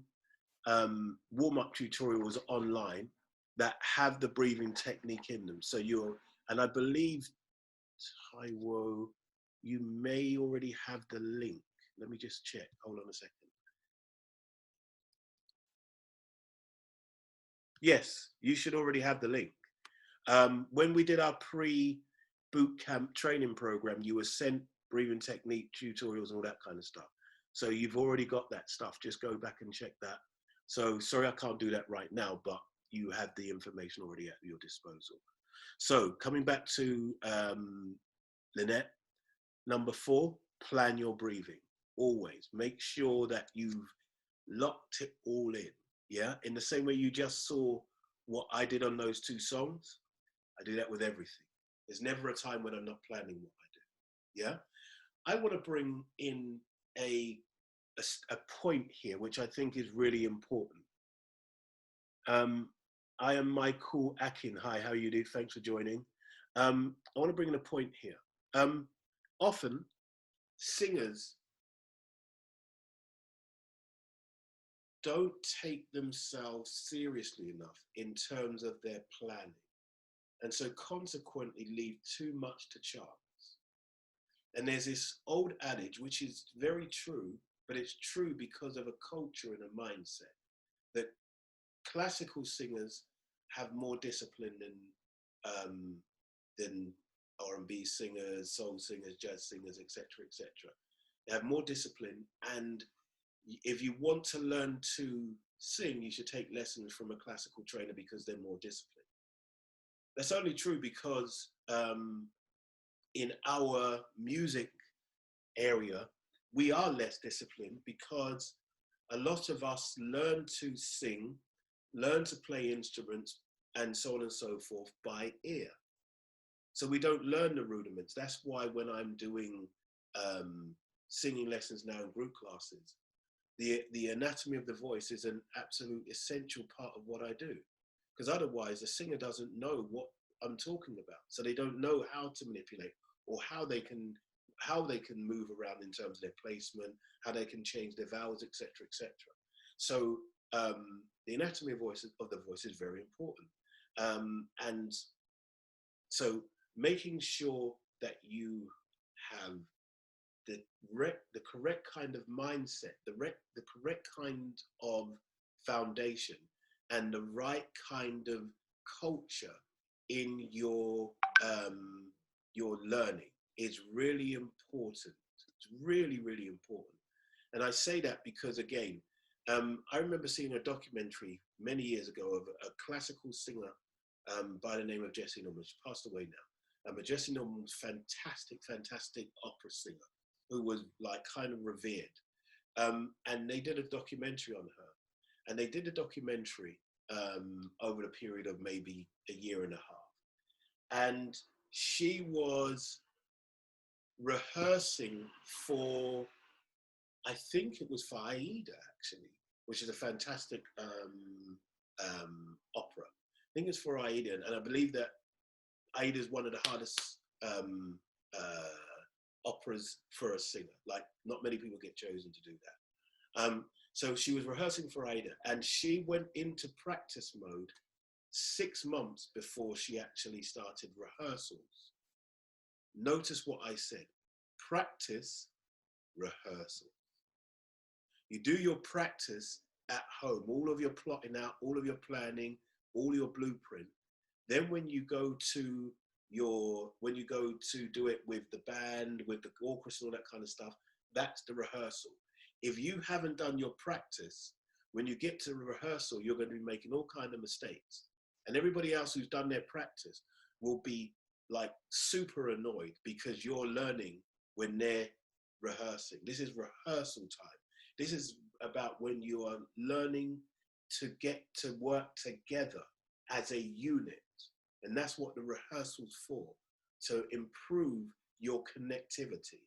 warm-up tutorials online that have the breathing technique in them. So and I believe, Taiwo, you may already have the link. Let me just check. Hold on a second. Yes, you should already have the link. When we did our pre-boot camp training program, you were sent breathing technique tutorials and all that kind of stuff. So you've already got that stuff. Just go back and check that. So sorry, I can't do that right now, but you have the information already at your disposal. So coming back to Lynette, number 4, plan your breathing. Always make sure that you've locked it all in. Yeah, in the same way you just saw what I did on those 2 songs, I do that with everything. There's never a time when I'm not planning what I do. Yeah, I want to bring in a point here, which I think is really important. I am Michael Akin. Hi, how are you doing? Thanks for joining. I want to bring in a point here. Often singers don't take themselves seriously enough in terms of their planning, and so consequently leave too much to chance. And there's this old adage, which is very true, but it's true because of a culture and a mindset, that classical singers have more discipline than R&B singers, soul singers, jazz singers, etc., etc. They have more discipline, and if you want to learn to sing, you should take lessons from a classical trainer because they're more disciplined. That's only true because in our music area, we are less disciplined because a lot of us learn to sing, learn to play instruments, and so on and so forth by ear. So we don't learn the rudiments. That's why when I'm doing singing lessons now in group classes, the anatomy of the voice is an absolute essential part of what I do. Because otherwise, the singer doesn't know what I'm talking about. So they don't know how to manipulate or how they can move around in terms of their placement, how they can change their vowels, etc., etc. So the anatomy of the voice is very important. And so making sure that you have the correct kind of mindset, the correct kind of foundation, and the right kind of culture in your learning is really important. It's really, really important. And I say that because, again, I remember seeing a documentary many years ago of a classical singer by the name of Jessie Norman. She passed away now. But Jessie Norman was fantastic opera singer who was like kind of revered. And they did a documentary on her. And they did a documentary over the period of maybe a year and a half. And she was rehearsing for, I think it was for Aida, actually, which is a fantastic opera. I think it's for Aida, and I believe that Aida is one of the hardest operas for a singer. Like, not many people get chosen to do that. So she was rehearsing for Aida, and she went into practice mode 6 months before she actually started rehearsals. Notice what I said: practice, rehearsal. You do your practice at home, all of your plotting out, all of your planning, all your blueprint. Then when you go to do it with the band, with the orchestra, all that kind of stuff, that's the rehearsal. If you haven't done your practice, when you get to the rehearsal, you're going to be making all kinds of mistakes. And everybody else who's done their practice will be like super annoyed because you're learning when they're rehearsing. This is rehearsal time. This is about when you are learning to get to work together as a unit. And that's what the rehearsal's for, to improve your connectivity.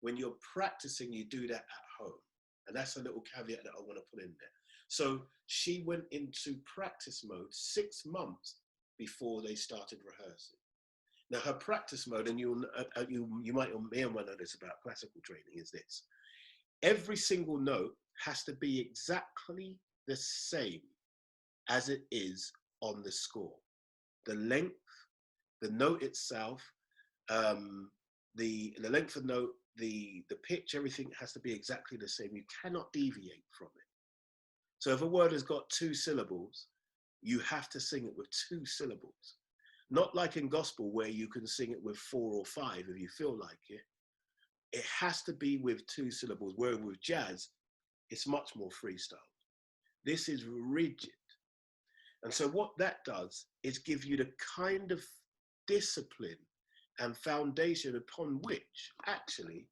When you're practicing, you do that at home. And that's a little caveat that I want to put in there. So she went into practice mode 6 months before they started rehearsing. Now, her practice mode, and you may or may not know this about classical training, is this: every single note has to be exactly the same as it is on the score. The length, the note itself, the length of note, the pitch, everything has to be exactly the same. You cannot deviate from it. So if a word has got 2 syllables, you have to sing it with 2 syllables. Not like in gospel where you can sing it with 4 or 5 if you feel like it. It has to be with 2 syllables, where with jazz, it's much more freestyle. This is rigid. And so what that does is give you the kind of discipline and foundation upon which, actually,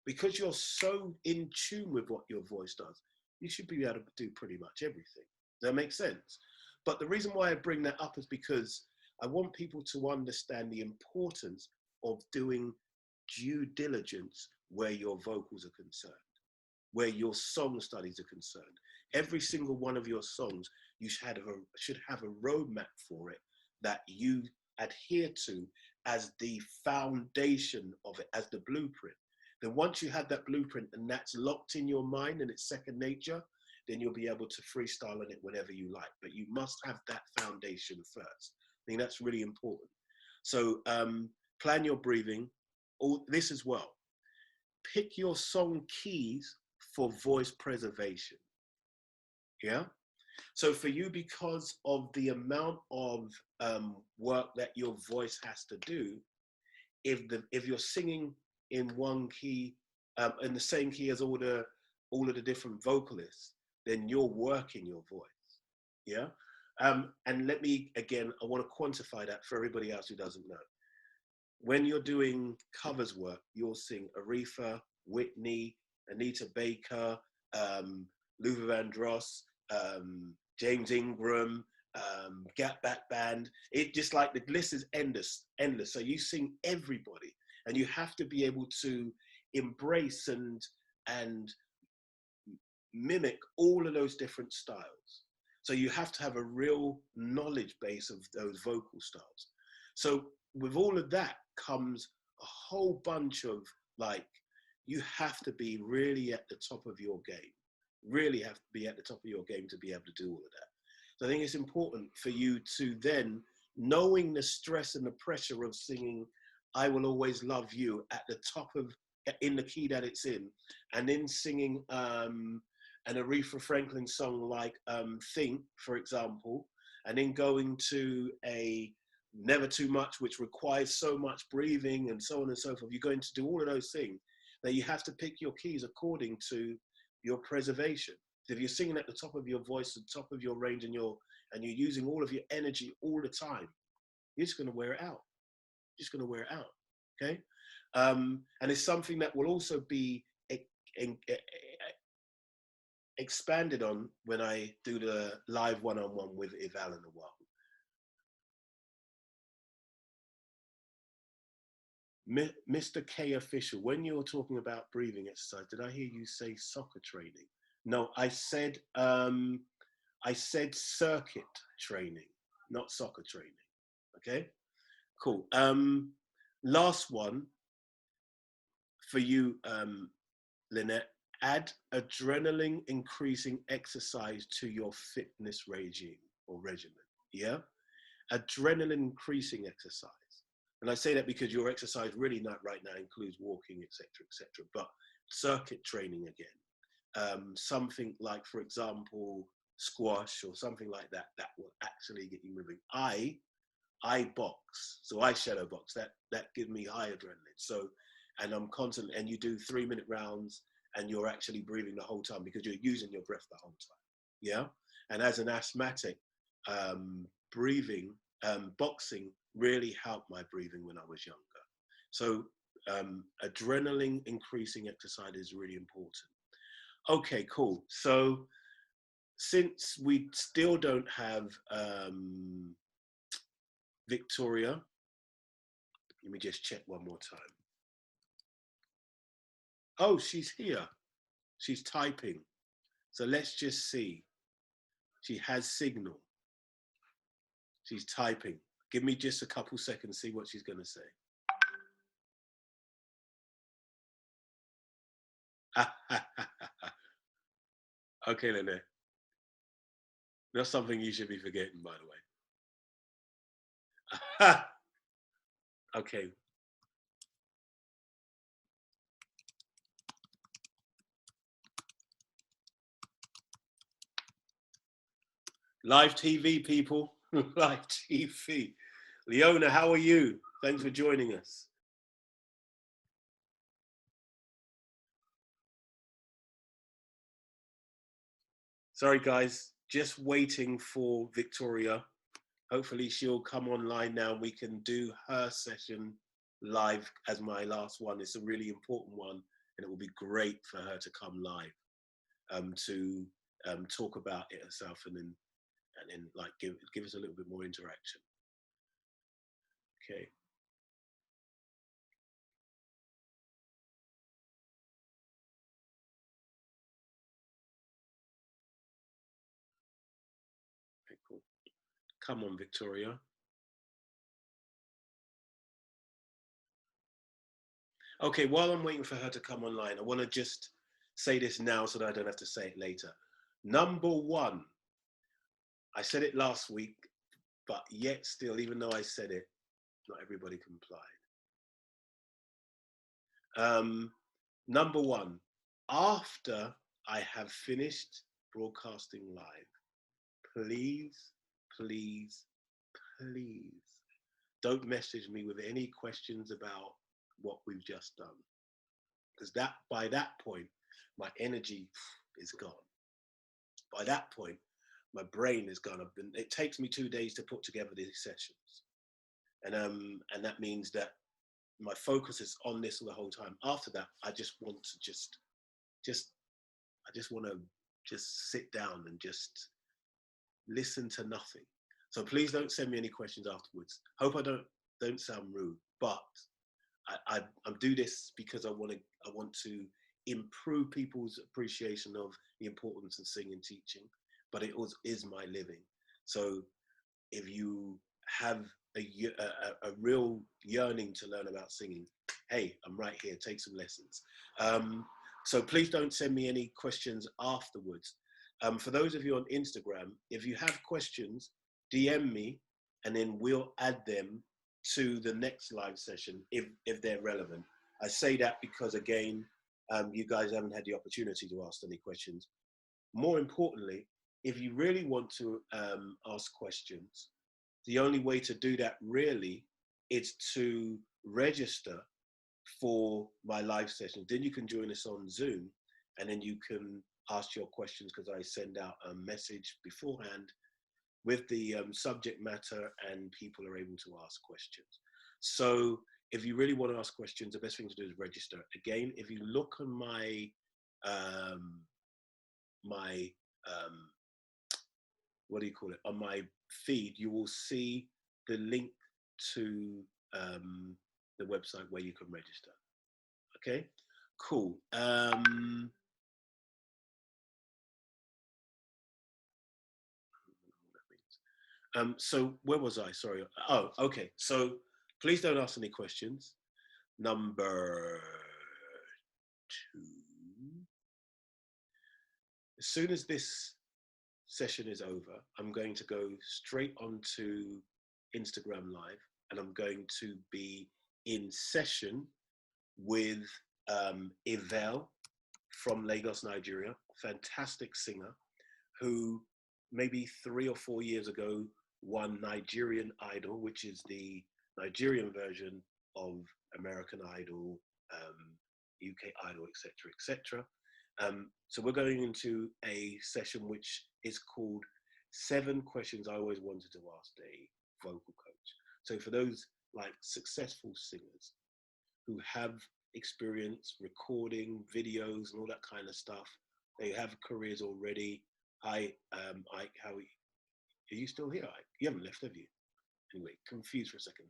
because you're so in tune with what your voice does, you should be able to do pretty much everything. Does that make sense? But the reason why I bring that up is because I want people to understand the importance of doing due diligence where your vocals are concerned, where your song studies are concerned. Every single one of your songs, you should have a roadmap for it that you adhere to as the foundation of it, as the blueprint. Then once you have that blueprint and that's locked in your mind and it's second nature, then you'll be able to freestyle on it whenever you like. But you must have that foundation first. I think that's really important. So plan your breathing. All this as well. Pick your song keys for voice preservation. Yeah. So for you, because of the amount of work that your voice has to do, if you're singing in one key, in the same key as all of the different vocalists, then you're working your voice. Yeah. And let me, again, I want to quantify that for everybody else who doesn't know. When you're doing covers work, you'll sing Aretha, Whitney, Anita Baker, Luther Vandross, James Ingram, Gap Back Band. It just like the list is endless. So you sing everybody, and you have to be able to embrace and mimic all of those different styles. So you have to have a real knowledge base of those vocal styles. So with all of that comes a whole bunch of, like, you have to be really at the top of your game. Really have to be at the top of your game to be able to do all of that. So I think it's important for you to then, knowing the stress and the pressure of singing I Will Always Love You at the top of, in the key that it's in, and then singing an Aretha Franklin song like Think, for example, and then going to a Never Too Much, which requires so much breathing and so on and so forth. You're going to do all of those things that you have to pick your keys according to your preservation. If you're singing at the top of your voice, the top of your range, and you're using all of your energy all the time, you're just going to wear it out. You're just going to wear it out. Okay, and it's something that will also be expanded on when I do the live one-on-one with Ival in a while. Mr. K Official, when you're talking about breathing exercise, did I hear you say soccer training? No, I said circuit training, not soccer training. Okay, cool. Last one for you, Lynette. Add adrenaline increasing exercise to your fitness regime or regimen. Yeah, adrenaline increasing exercise. And I say that because your exercise really not right now includes walking, etc., etc. But circuit training again, something like, for example, squash or something like that, that will actually get you moving. I box, so I shadow box. That gives me high adrenaline. So, and I'm constant. And you do 3-minute rounds, and you're actually breathing the whole time because you're using your breath the whole time. Yeah. And as an asthmatic, boxing really helped my breathing when I was younger. So adrenaline increasing exercise is really important. Okay, cool. So since we still don't have Victoria, let me just check one more time. Oh, she's here. She's typing. So let's just see. She has signal. She's typing. Give me just a couple seconds, see what she's going to say. Okay, Lynette. That's something you should be forgetting, by the way. Okay. Live TV, people. Live TV. Leona, how are you? Thanks for joining us. Sorry, guys. Just waiting for Victoria. Hopefully she'll come online now and we can do her session live as my last one. It's a really important one, and it will be great for her to come live to talk about it herself, and then like give us a little bit more interaction. Okay. Okay, cool. Come on, Victoria. Okay, while I'm waiting for her to come online, I want to just say this now so that I don't have to say it later. Number one, I said it last week, but yet still, even though I said it, not everybody complied. Number one, after I have finished broadcasting live, please, please, please don't message me with any questions about what we've just done. Because by that point, my energy is gone. By that point, my brain is gone. It takes me 2 days to put together these sessions. And that means that my focus is on this the whole time. After that, I just want to I just want to just sit down and just listen to nothing. So please don't send me any questions afterwards. Hope I don't sound rude, but I do this because I want to improve people's appreciation of the importance of singing, teaching, but it is my living. So if you have a real yearning to learn about singing, hey, I'm right here, take some lessons. So please don't send me any questions afterwards. For those of you on Instagram, if you have questions, DM me, and then we'll add them to the next live session if they're relevant. I say that because, again, you guys haven't had the opportunity to ask any questions. More importantly, if you really want to ask questions, the only way to do that really is to register for my live sessions. Then you can join us on Zoom, and then you can ask your questions, because I send out a message beforehand with the subject matter, and people are able to ask questions. So if you really want to ask questions, the best thing to do is register. Again, if you look on my what do you call it, on my feed, you will see the link to the website where you can register. Okay, cool. So where was I? Sorry. Oh, okay. So please don't ask any questions. Number 2. As soon as this session is over, I'm going to go straight onto Instagram Live, and I'm going to be in session with Yvel from Lagos, Nigeria, fantastic singer, who maybe 3 or 4 years ago won Nigerian Idol, which is the Nigerian version of American Idol, UK Idol, etc., etc. So we're going into a session which is called 7 Questions I Always Wanted to Ask a Vocal Coach. So for those like successful singers who have experience recording videos and all that kind of stuff, they have careers already. Hi, Ike, how are you still here, Ike? You haven't left, have you? Anyway, confused for a second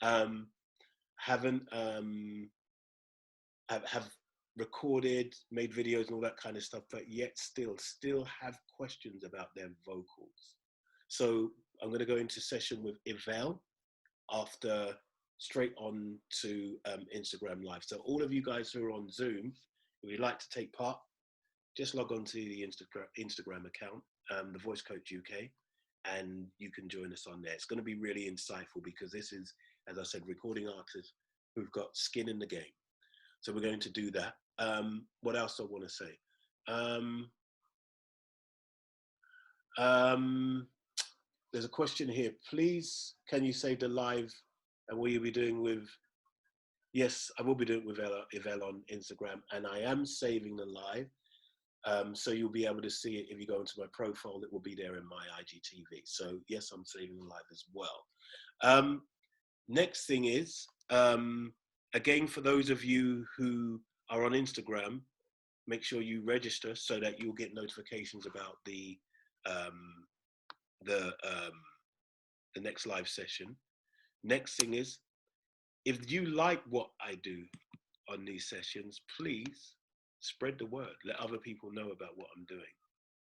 then. Have recorded, made videos and all that kind of stuff, but yet still have questions about their vocals. So I'm going to go into session with Yvel after, straight on to Instagram Live. So all of you guys who are on Zoom, if you'd like to take part, just log on to the Instagram account, the Voice Coach UK, and you can join us on there. It's going to be really insightful, because this is, as I said, recording artists who've got skin in the game. So we're going to do that. What else do I want to say? There's a question here. Please, can you say the live, and will you be doing with? Yes, I will be doing it with Yvel on Instagram, and I am saving the live. So you'll be able to see it if you go into my profile. It will be there in my IGTV. So yes, I'm saving the live as well. Next thing is, again, for those of you who are on Instagram, make sure you register so that you'll get notifications about the next live session. Next thing is, if you like what I do on these sessions, please spread the word. Let other people know about what I'm doing.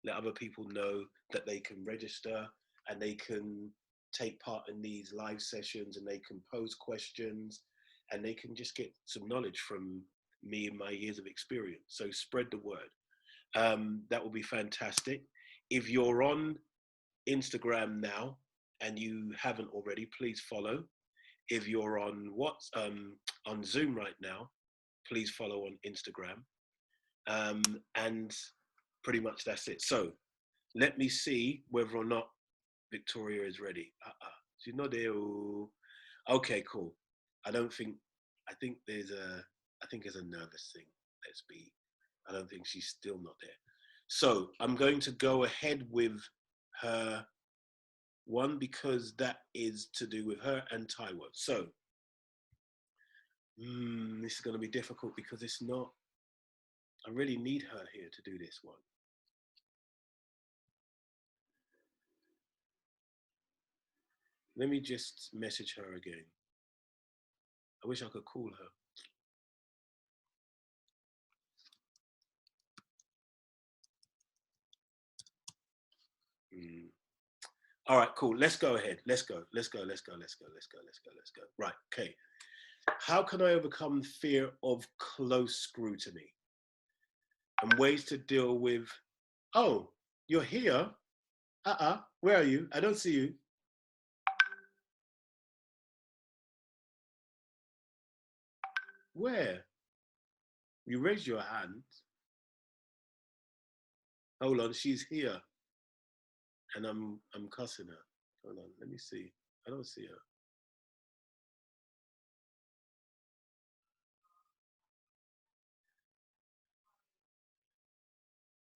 Let other people know that they can register and they can take part in these live sessions, and they can pose questions, and they can just get some knowledge from me and my years of experience. So spread the word. That will be fantastic. If you're on Instagram now and you haven't already, please follow. If you're on on Zoom right now, please follow on Instagram. And pretty much that's it. So let me see whether or not Victoria is ready. She's not there. Okay, cool. I think there's a nervous thing. I don't think she's still not there. So I'm going to go ahead with her one, because that is to do with her and Taiwo. So this is going to be difficult, because it's not, I really need her here to do this one. Let me just message her again. I wish I could call her. All right, cool. Let's go ahead. Let's go. Right, okay. How can I overcome fear of close scrutiny? And ways to deal with, You're here? Where are you? I don't see you. Where? You raised your hand. Hold on, she's here. And I'm cussing her. Hold on, let me see. I don't see her.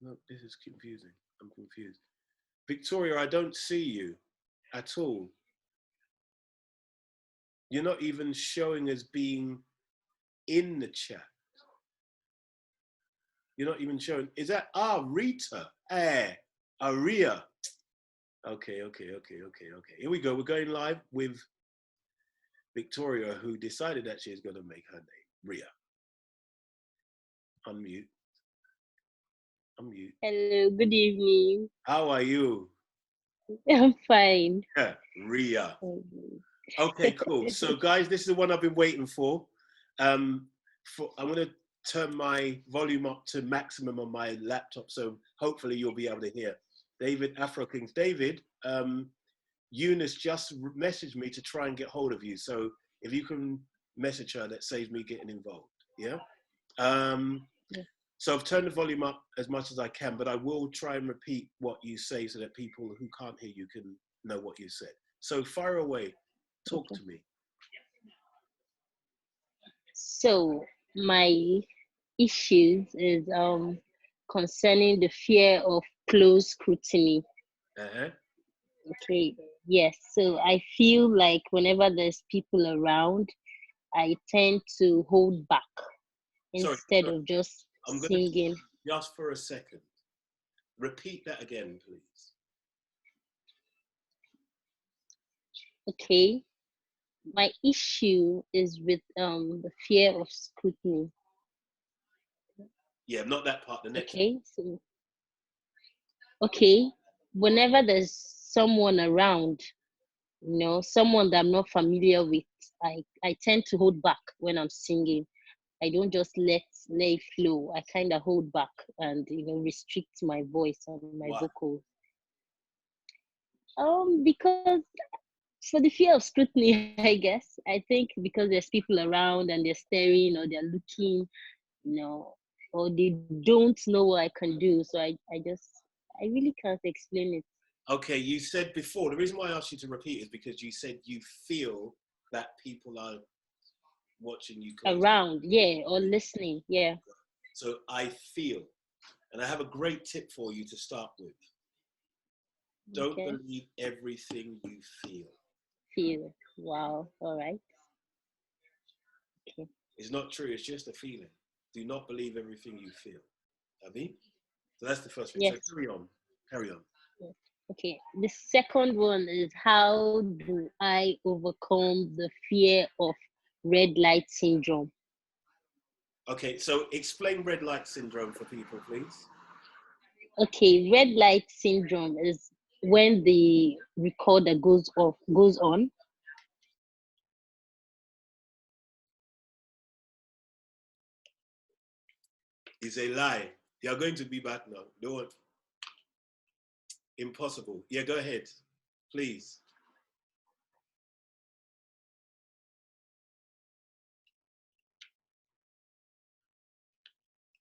No, this is confusing. I'm confused. Victoria, I don't see you at all. You're not even showing as being in the chat. You're not even showing. Is that Rita? Aria. Okay. Here we go. We're going live with Victoria, who decided that she is going to make her name Ria. Unmute. Hello, good evening. How are you? I'm fine. Ria. Okay, cool. So, guys, this is the one I've been waiting for. I'm going to turn my volume up to maximum on my laptop, so hopefully you'll be able to hear. David, Afro Kings. David, Eunice just messaged me to try and get hold of you. So if you can message her, that saves me getting involved. Yeah. So I've turned the volume up as much as I can, but I will try and repeat what you say so that people who can't hear you can know what you said. So fire away. Talk to me. So my issues is concerning the fear of close scrutiny. Okay, yes. So I feel like whenever there's people around, I tend to hold back instead of just singing. Just for a second. Repeat that again, please. Okay. My issue is with the fear of scrutiny. Yeah, not that part. The next. Okay. So, okay. Whenever there's someone around, someone that I'm not familiar with, I tend to hold back when I'm singing. I don't just let it flow. I kind of hold back and restrict my voice and my vocals. Because for the fear of scrutiny, I guess. I think because there's people around and they're staring or they're looking, or they don't know what I can do. So I really can't explain it. Okay, you said before, the reason why I asked you to repeat is because you said you feel that people are watching you closely. Around, yeah, or listening, yeah. So I feel, and I have a great tip for you to start with. Don't believe everything you feel. Feel, wow, all right. Okay. It's not true, it's just a feeling. Do not believe everything you feel. Abi? So that's the first thing. Yes. So carry on. Okay, the second one is, how do I overcome the fear of red light syndrome? Okay, so explain red light syndrome for people, please. Okay, red light syndrome is when the recorder goes on. It's a lie. You're going to be back now. Don't. Impossible. Yeah, go ahead, please.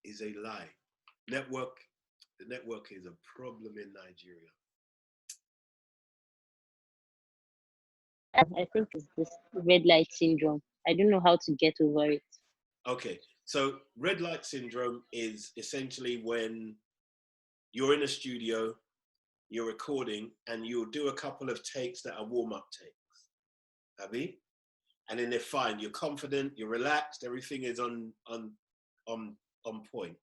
Is a lie. The network is a problem in Nigeria. I think it's this red light syndrome. I don't know how to get over it. Okay, so red light syndrome is essentially when you're in a studio, you're recording, and you'll do a couple of takes that are warm-up takes. Abi? And then they're fine. You're confident, you're relaxed, everything is on point.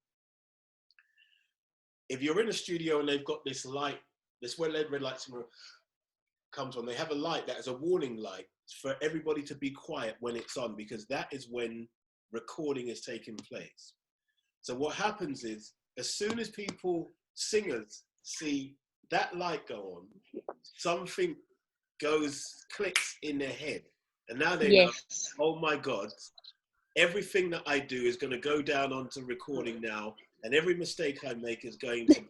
If you're in a studio and they've got this light, this red light syndrome comes on, they have a light that is a warning light for everybody to be quiet when it's on, because that is when recording is taking place. So what happens is, as soon as singers see that light go on, something clicks in their head. And now they know, oh my God, everything that I do is going to go down onto recording now. And every mistake I make is going to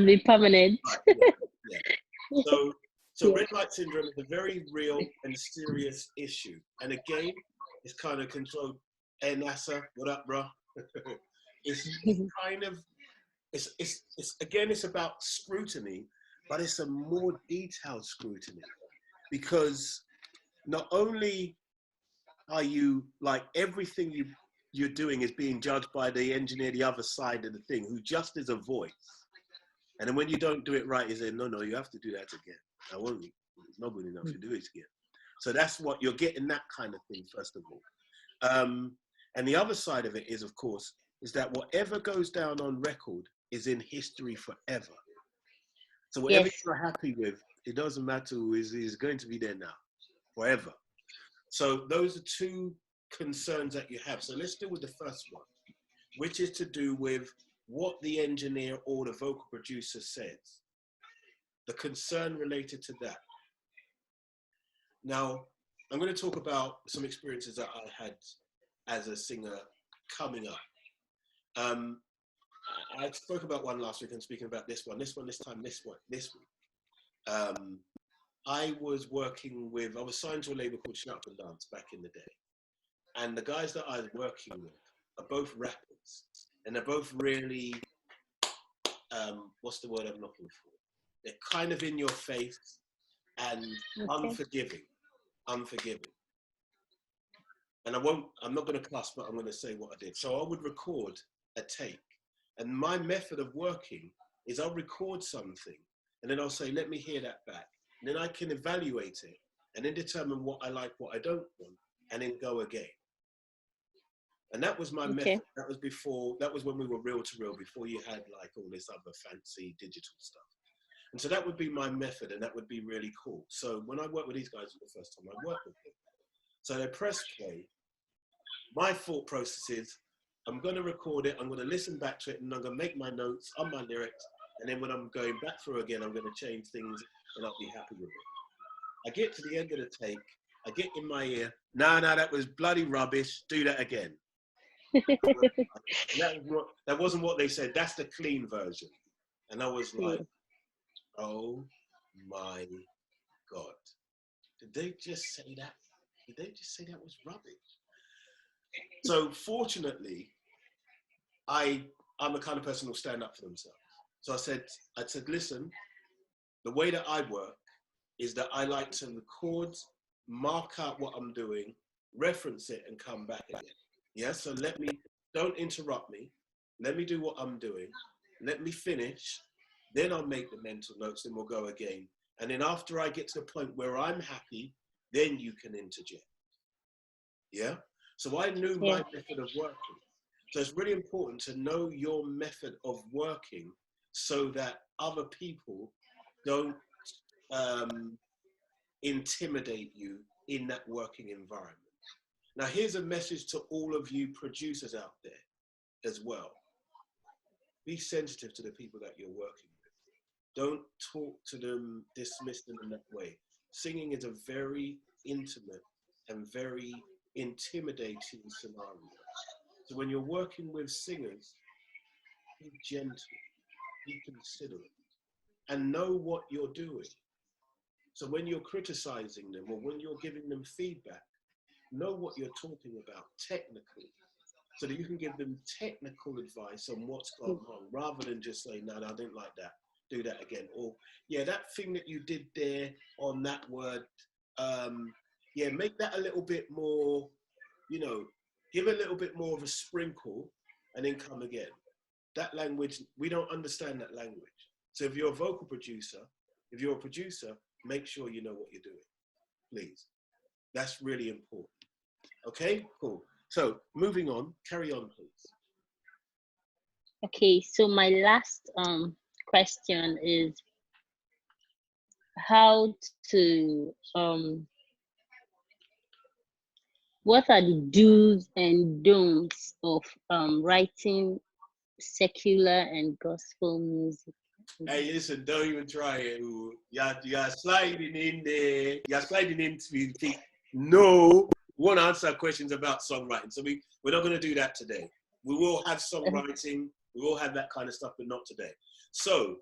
be permanent. Right, yeah. So red light syndrome is a very real and serious issue. And again, it's kind of controlled. Hey, NASA, what up, bro? It's kind of, it's about scrutiny, but it's a more detailed scrutiny, because not only are you, like, everything you're doing is being judged by the engineer, the other side of the thing, who just is a voice. And then when you don't do it right, you say, no, you have to do that again. I won't, it's not good enough to do it again. So that's what you're getting, that kind of thing, first of all. And the other side of it is, of course, is that whatever goes down on record is in history forever. So whatever you're happy with, it doesn't matter who is going to be there now, forever. So those are two concerns that you have. So let's deal with the first one, which is to do with what the engineer or the vocal producer says. The concern related to that. Now, I'm going to talk about some experiences that I had as a singer coming up. I spoke about one last week. I'm speaking about this one this week. I was signed to a label called Shut Up and Dance back in the day. And the guys that I was working with are both rappers. And they're both really, what's the word I'm looking for? They're kind of in your face and unforgiving. And I'm not going to cuss, but I'm going to say what I did. So I would record a take. And my method of working is I'll record something and then I'll say, let me hear that back. And then I can evaluate it and then determine what I like, what I don't want, and then go again. And that was my method. That was when we were reel to reel, before you had like all this other fancy digital stuff. And so that would be my method, and that would be really cool. So when I worked with these guys for the first time, I worked with them. So they press play. My thought process is, I'm going to record it, I'm going to listen back to it, and I'm going to make my notes on my lyrics. And then when I'm going back through again, I'm going to change things, and I'll be happy with it. I get to the end of the take, I get in my ear, no, that was bloody rubbish, do that again. That wasn't what they said, that's the clean version. And I was like, oh my God. Did they just say that? Did they just say that was rubbish? So fortunately, I'm the kind of person who'll stand up for themselves. So I said, listen, the way that I work is that I like to record, mark out what I'm doing, reference it, and come back again. Yeah, so don't interrupt me. Let me do what I'm doing. Let me finish. Then I'll make the mental notes, then we'll go again. And then after I get to the point where I'm happy, then you can interject. Yeah? So I knew my method of working. So it's really important to know your method of working so that other people don't intimidate you in that working environment. Now, here's a message to all of you producers out there as well. Be sensitive to the people that you're working with. Don't talk to them, dismiss them in that way. Singing is a very intimate and very intimidating scenario. So when you're working with singers, be gentle, be considerate, and know what you're doing. So when you're criticizing them or when you're giving them feedback, know what you're talking about technically, so that you can give them technical advice on what's gone wrong, rather than just say, no, I didn't like that, do that again. Or, yeah, that thing that you did there on that word, make that a little bit more, give a little bit more of a sprinkle and then come again. That language, we don't understand that language. So if you're a vocal producer, if you're a producer, make sure you know what you're doing, please. That's really important. Okay, cool. So moving on, carry on, please. Okay, so my last question is how to, what are the do's and don'ts of writing secular and gospel music? Hey, listen, don't even try it. You're sliding in there. You're sliding into the no. We want to answer questions about songwriting. So we're not going to do that today. We will have songwriting We've all had that kind of stuff, but not today. So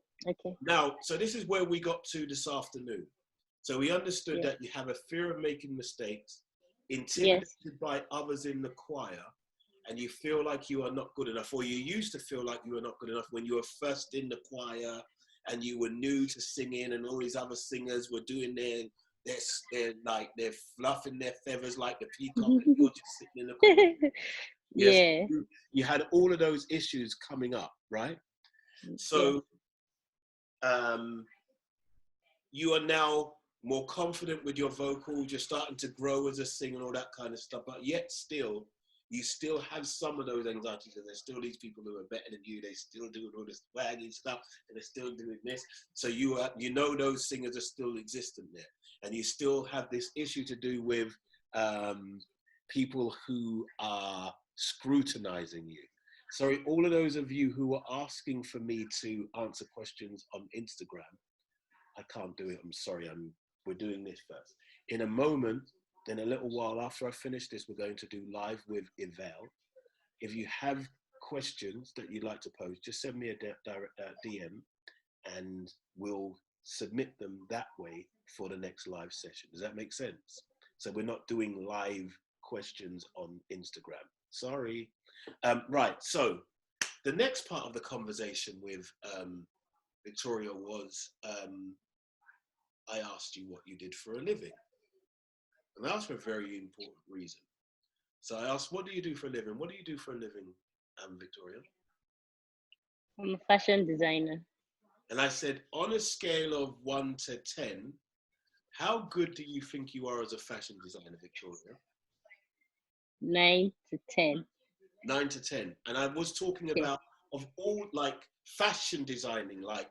now, so this is where we got to this afternoon. So we understood that you have a fear of making mistakes, intimidated by others in the choir, and you feel like you are not good enough, or you used to feel like you were not good enough when you were first in the choir and you were new to singing, and all these other singers were doing they're fluffing their feathers like the peacock, and you're just sitting in the corner. Yes, you had all of those issues coming up, right? So you are now more confident with your vocals, you're starting to grow as a singer and all that kind of stuff, but yet still, you still have some of those anxieties, and there's still these people who are better than you, they're still doing all this wagging stuff, and they're still doing this. So you know those singers are still existent there, and you still have this issue to do with people who are scrutinizing you. Sorry, all of those of you who are asking for me to answer questions on Instagram, I can't do it, I'm sorry, we're doing this first. In a moment, in a little while after I finish this, we're going to do live with Yvelle. If you have questions that you'd like to pose, just send me a direct DM and we'll submit them that way for the next live session. Does that make sense? So we're not doing live questions on Instagram. Sorry. Right, so the next part of the conversation with Victoria was, I asked you what you did for a living. And I asked for a very important reason. So I asked, what do you do for a living? What do you do for a living, Victoria? I'm a fashion designer. And I said, on a scale of 1 to 10, how good do you think you are as a fashion designer, Victoria? 9 to 10. 9 to 10. And I was talking about, of all, like, fashion designing, like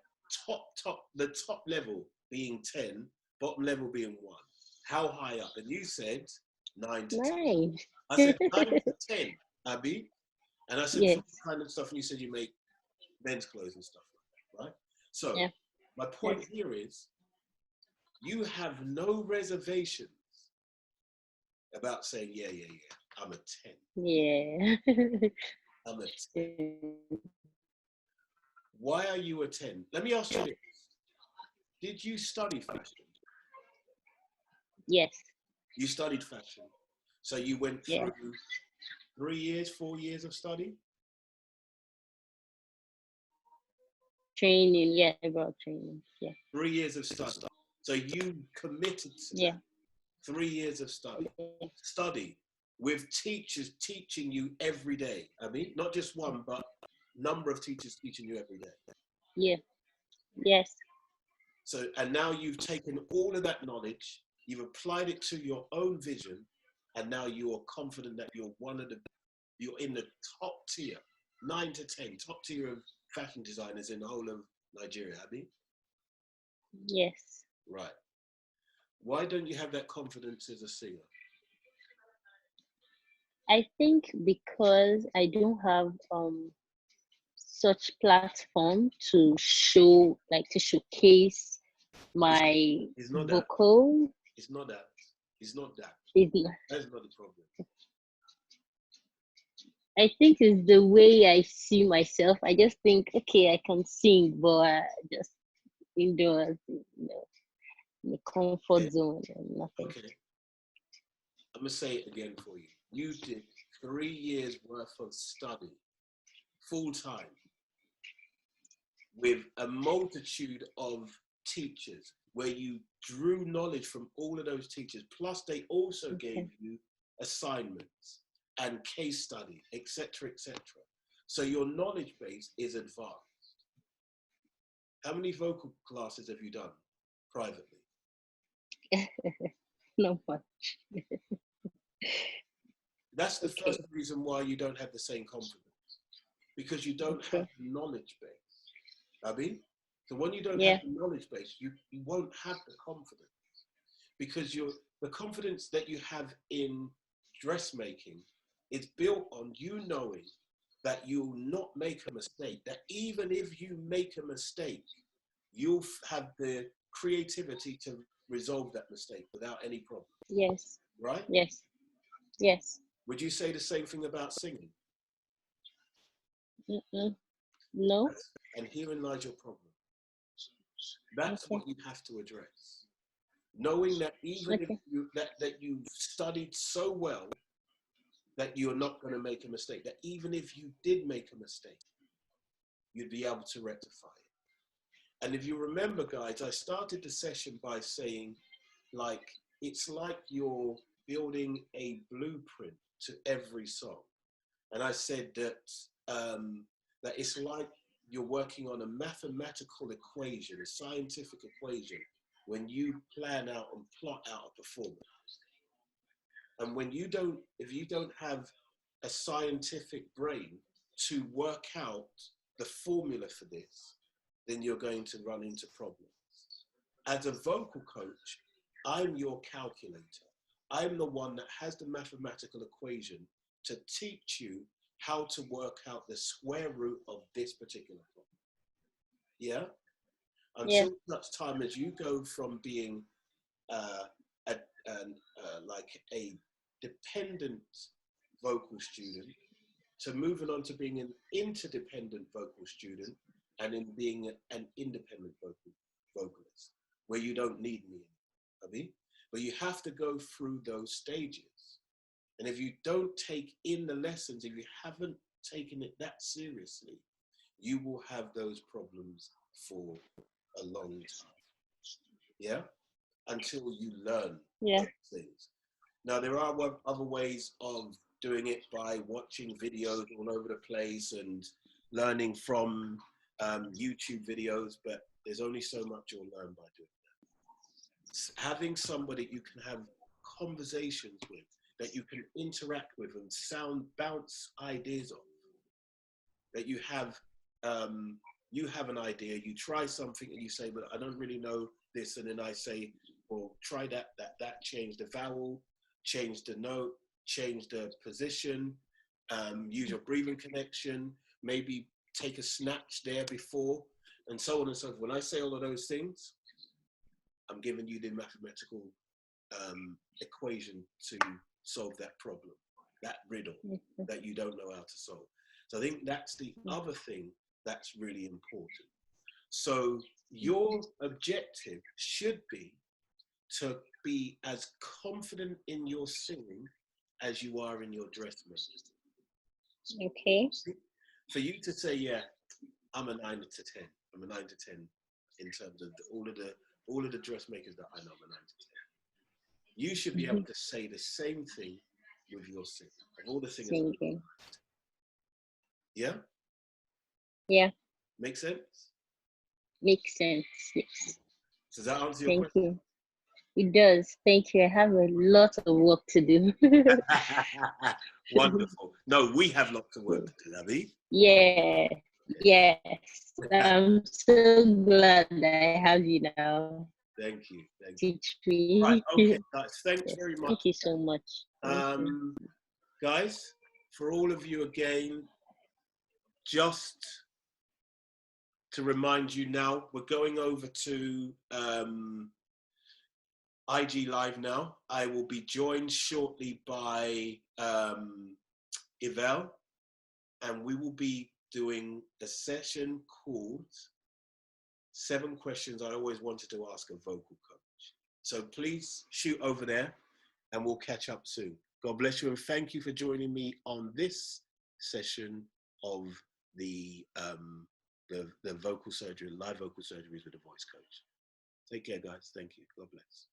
the top level being 10, bottom level being 1. How high up? And you said 9 to 10. I said 9 to 10, Abby. And I said, what kind of stuff? And you said you make men's clothes and stuff like that, right? So my point here is, you have no reservations about saying, yeah, I'm a 10. Yeah. I'm a 10. Why are you a 10? Let me ask you this. Did you study fashion? Yes. You studied fashion. So you went through 3 years, 4 years of study? Training, about training. 3 years of study. So you committed to that. 3 years of study. Study with teachers teaching you every day. I mean, not just one, but number of teachers teaching you every day. Yes. So, and now you've taken all of that knowledge, you've applied it to your own vision, and now you are confident that you're in the top tier, 9 to 10, top tier of fashion designers in the whole of Nigeria, Abby? Yes. Right. Why don't you have that confidence as a singer? I think because I don't have such platform to show, like to showcase my vocal. It's not that. It's not. That's not the problem. I think it's the way I see myself. I just think, okay, I can sing, but just indoors, in the comfort zone and nothing. Okay. I'm going to say it again for you. You did 3 years worth of study, full time, with a multitude of teachers, where you drew knowledge from all of those teachers. Plus, they also gave you assignments and case study, etc., etc. So your knowledge base is advanced. How many vocal classes have you done privately? Not much. That's the first reason why you don't have the same confidence, because you don't have the knowledge base. Abby? So when you don't have the knowledge base, you won't have the confidence, because the confidence that you have in dressmaking is built on you knowing that you'll not make a mistake, that even if you make a mistake, you'll have the creativity to resolve that mistake without any problem. Yes. Right? Yes. Yes. Would you say the same thing about singing? Mm-mm. No. And herein lies your problem. That's what you have to address. Knowing that even if that you've studied so well that you're not going to make a mistake, that even if you did make a mistake, you'd be able to rectify it. And if you remember, guys, I started the session by saying, like, it's like you're building a blueprint to every song. And I said that that it's like you're working on a mathematical equation, a scientific equation, when you plan out and plot out a performance. And when you don't, if you don't have a scientific brain to work out the formula for this, then you're going to run into problems. As a vocal coach, I'm your calculator. I'm the one that has the mathematical equation to teach you how to work out the square root of this particular problem. Yeah? Until such time as you go from being like a dependent vocal student to moving on to being an interdependent vocal student and in being an independent vocalist, where you don't need me, Abby. But you have to go through those stages. And if you don't take in the lessons, if you haven't taken it that seriously, you will have those problems for a long time. Yeah? Until you learn those things. Now, there are other ways of doing it by watching videos all over the place and learning from YouTube videos, but there's only so much you'll learn by doing that. Having somebody you can have conversations with, that you can interact with and bounce ideas off, that you have an idea, you try something and you say, but I don't really know this, and then I say, well, try that, change the vowel, change the note, change the position, use your breathing connection, maybe take a snatch there before, and so on and so forth. When I say all of those things, I'm giving you the mathematical equation to solve that problem, that riddle that you don't know how to solve. So I think that's the other thing that's really important. So your objective should be to be as confident in your singing as you are in your dressmaking. Okay. For you to say, yeah, I'm a 9 to 10. I'm a 9 to 10 in terms of all of the dressmakers that I know, I'm a 9 to 10. You should be able to say the same thing with your singing. Of all the singers. Yeah? Yeah. Make sense? Makes sense. Yes. Does that answer your question? Thank you. It does. Thank you. I have a lot of work to do. Wonderful. No, we have lots of work to do, Abby. Yeah. Yes. I'm so glad that I have you now. Thank you. Thank you. Teach me. Right, okay, guys. Thanks very much. Thank you so much. Guys, for all of you again, just to remind you now, we're going over to IG Live now. I will be joined shortly by Yvelle, and we will be doing a session called 7 Questions I Always Wanted to Ask a Vocal Coach. So please shoot over there and we'll catch up soon. God bless you and thank you for joining me on this session of the vocal surgery, live vocal surgeries with a voice coach. Take care, guys. Thank you. God bless.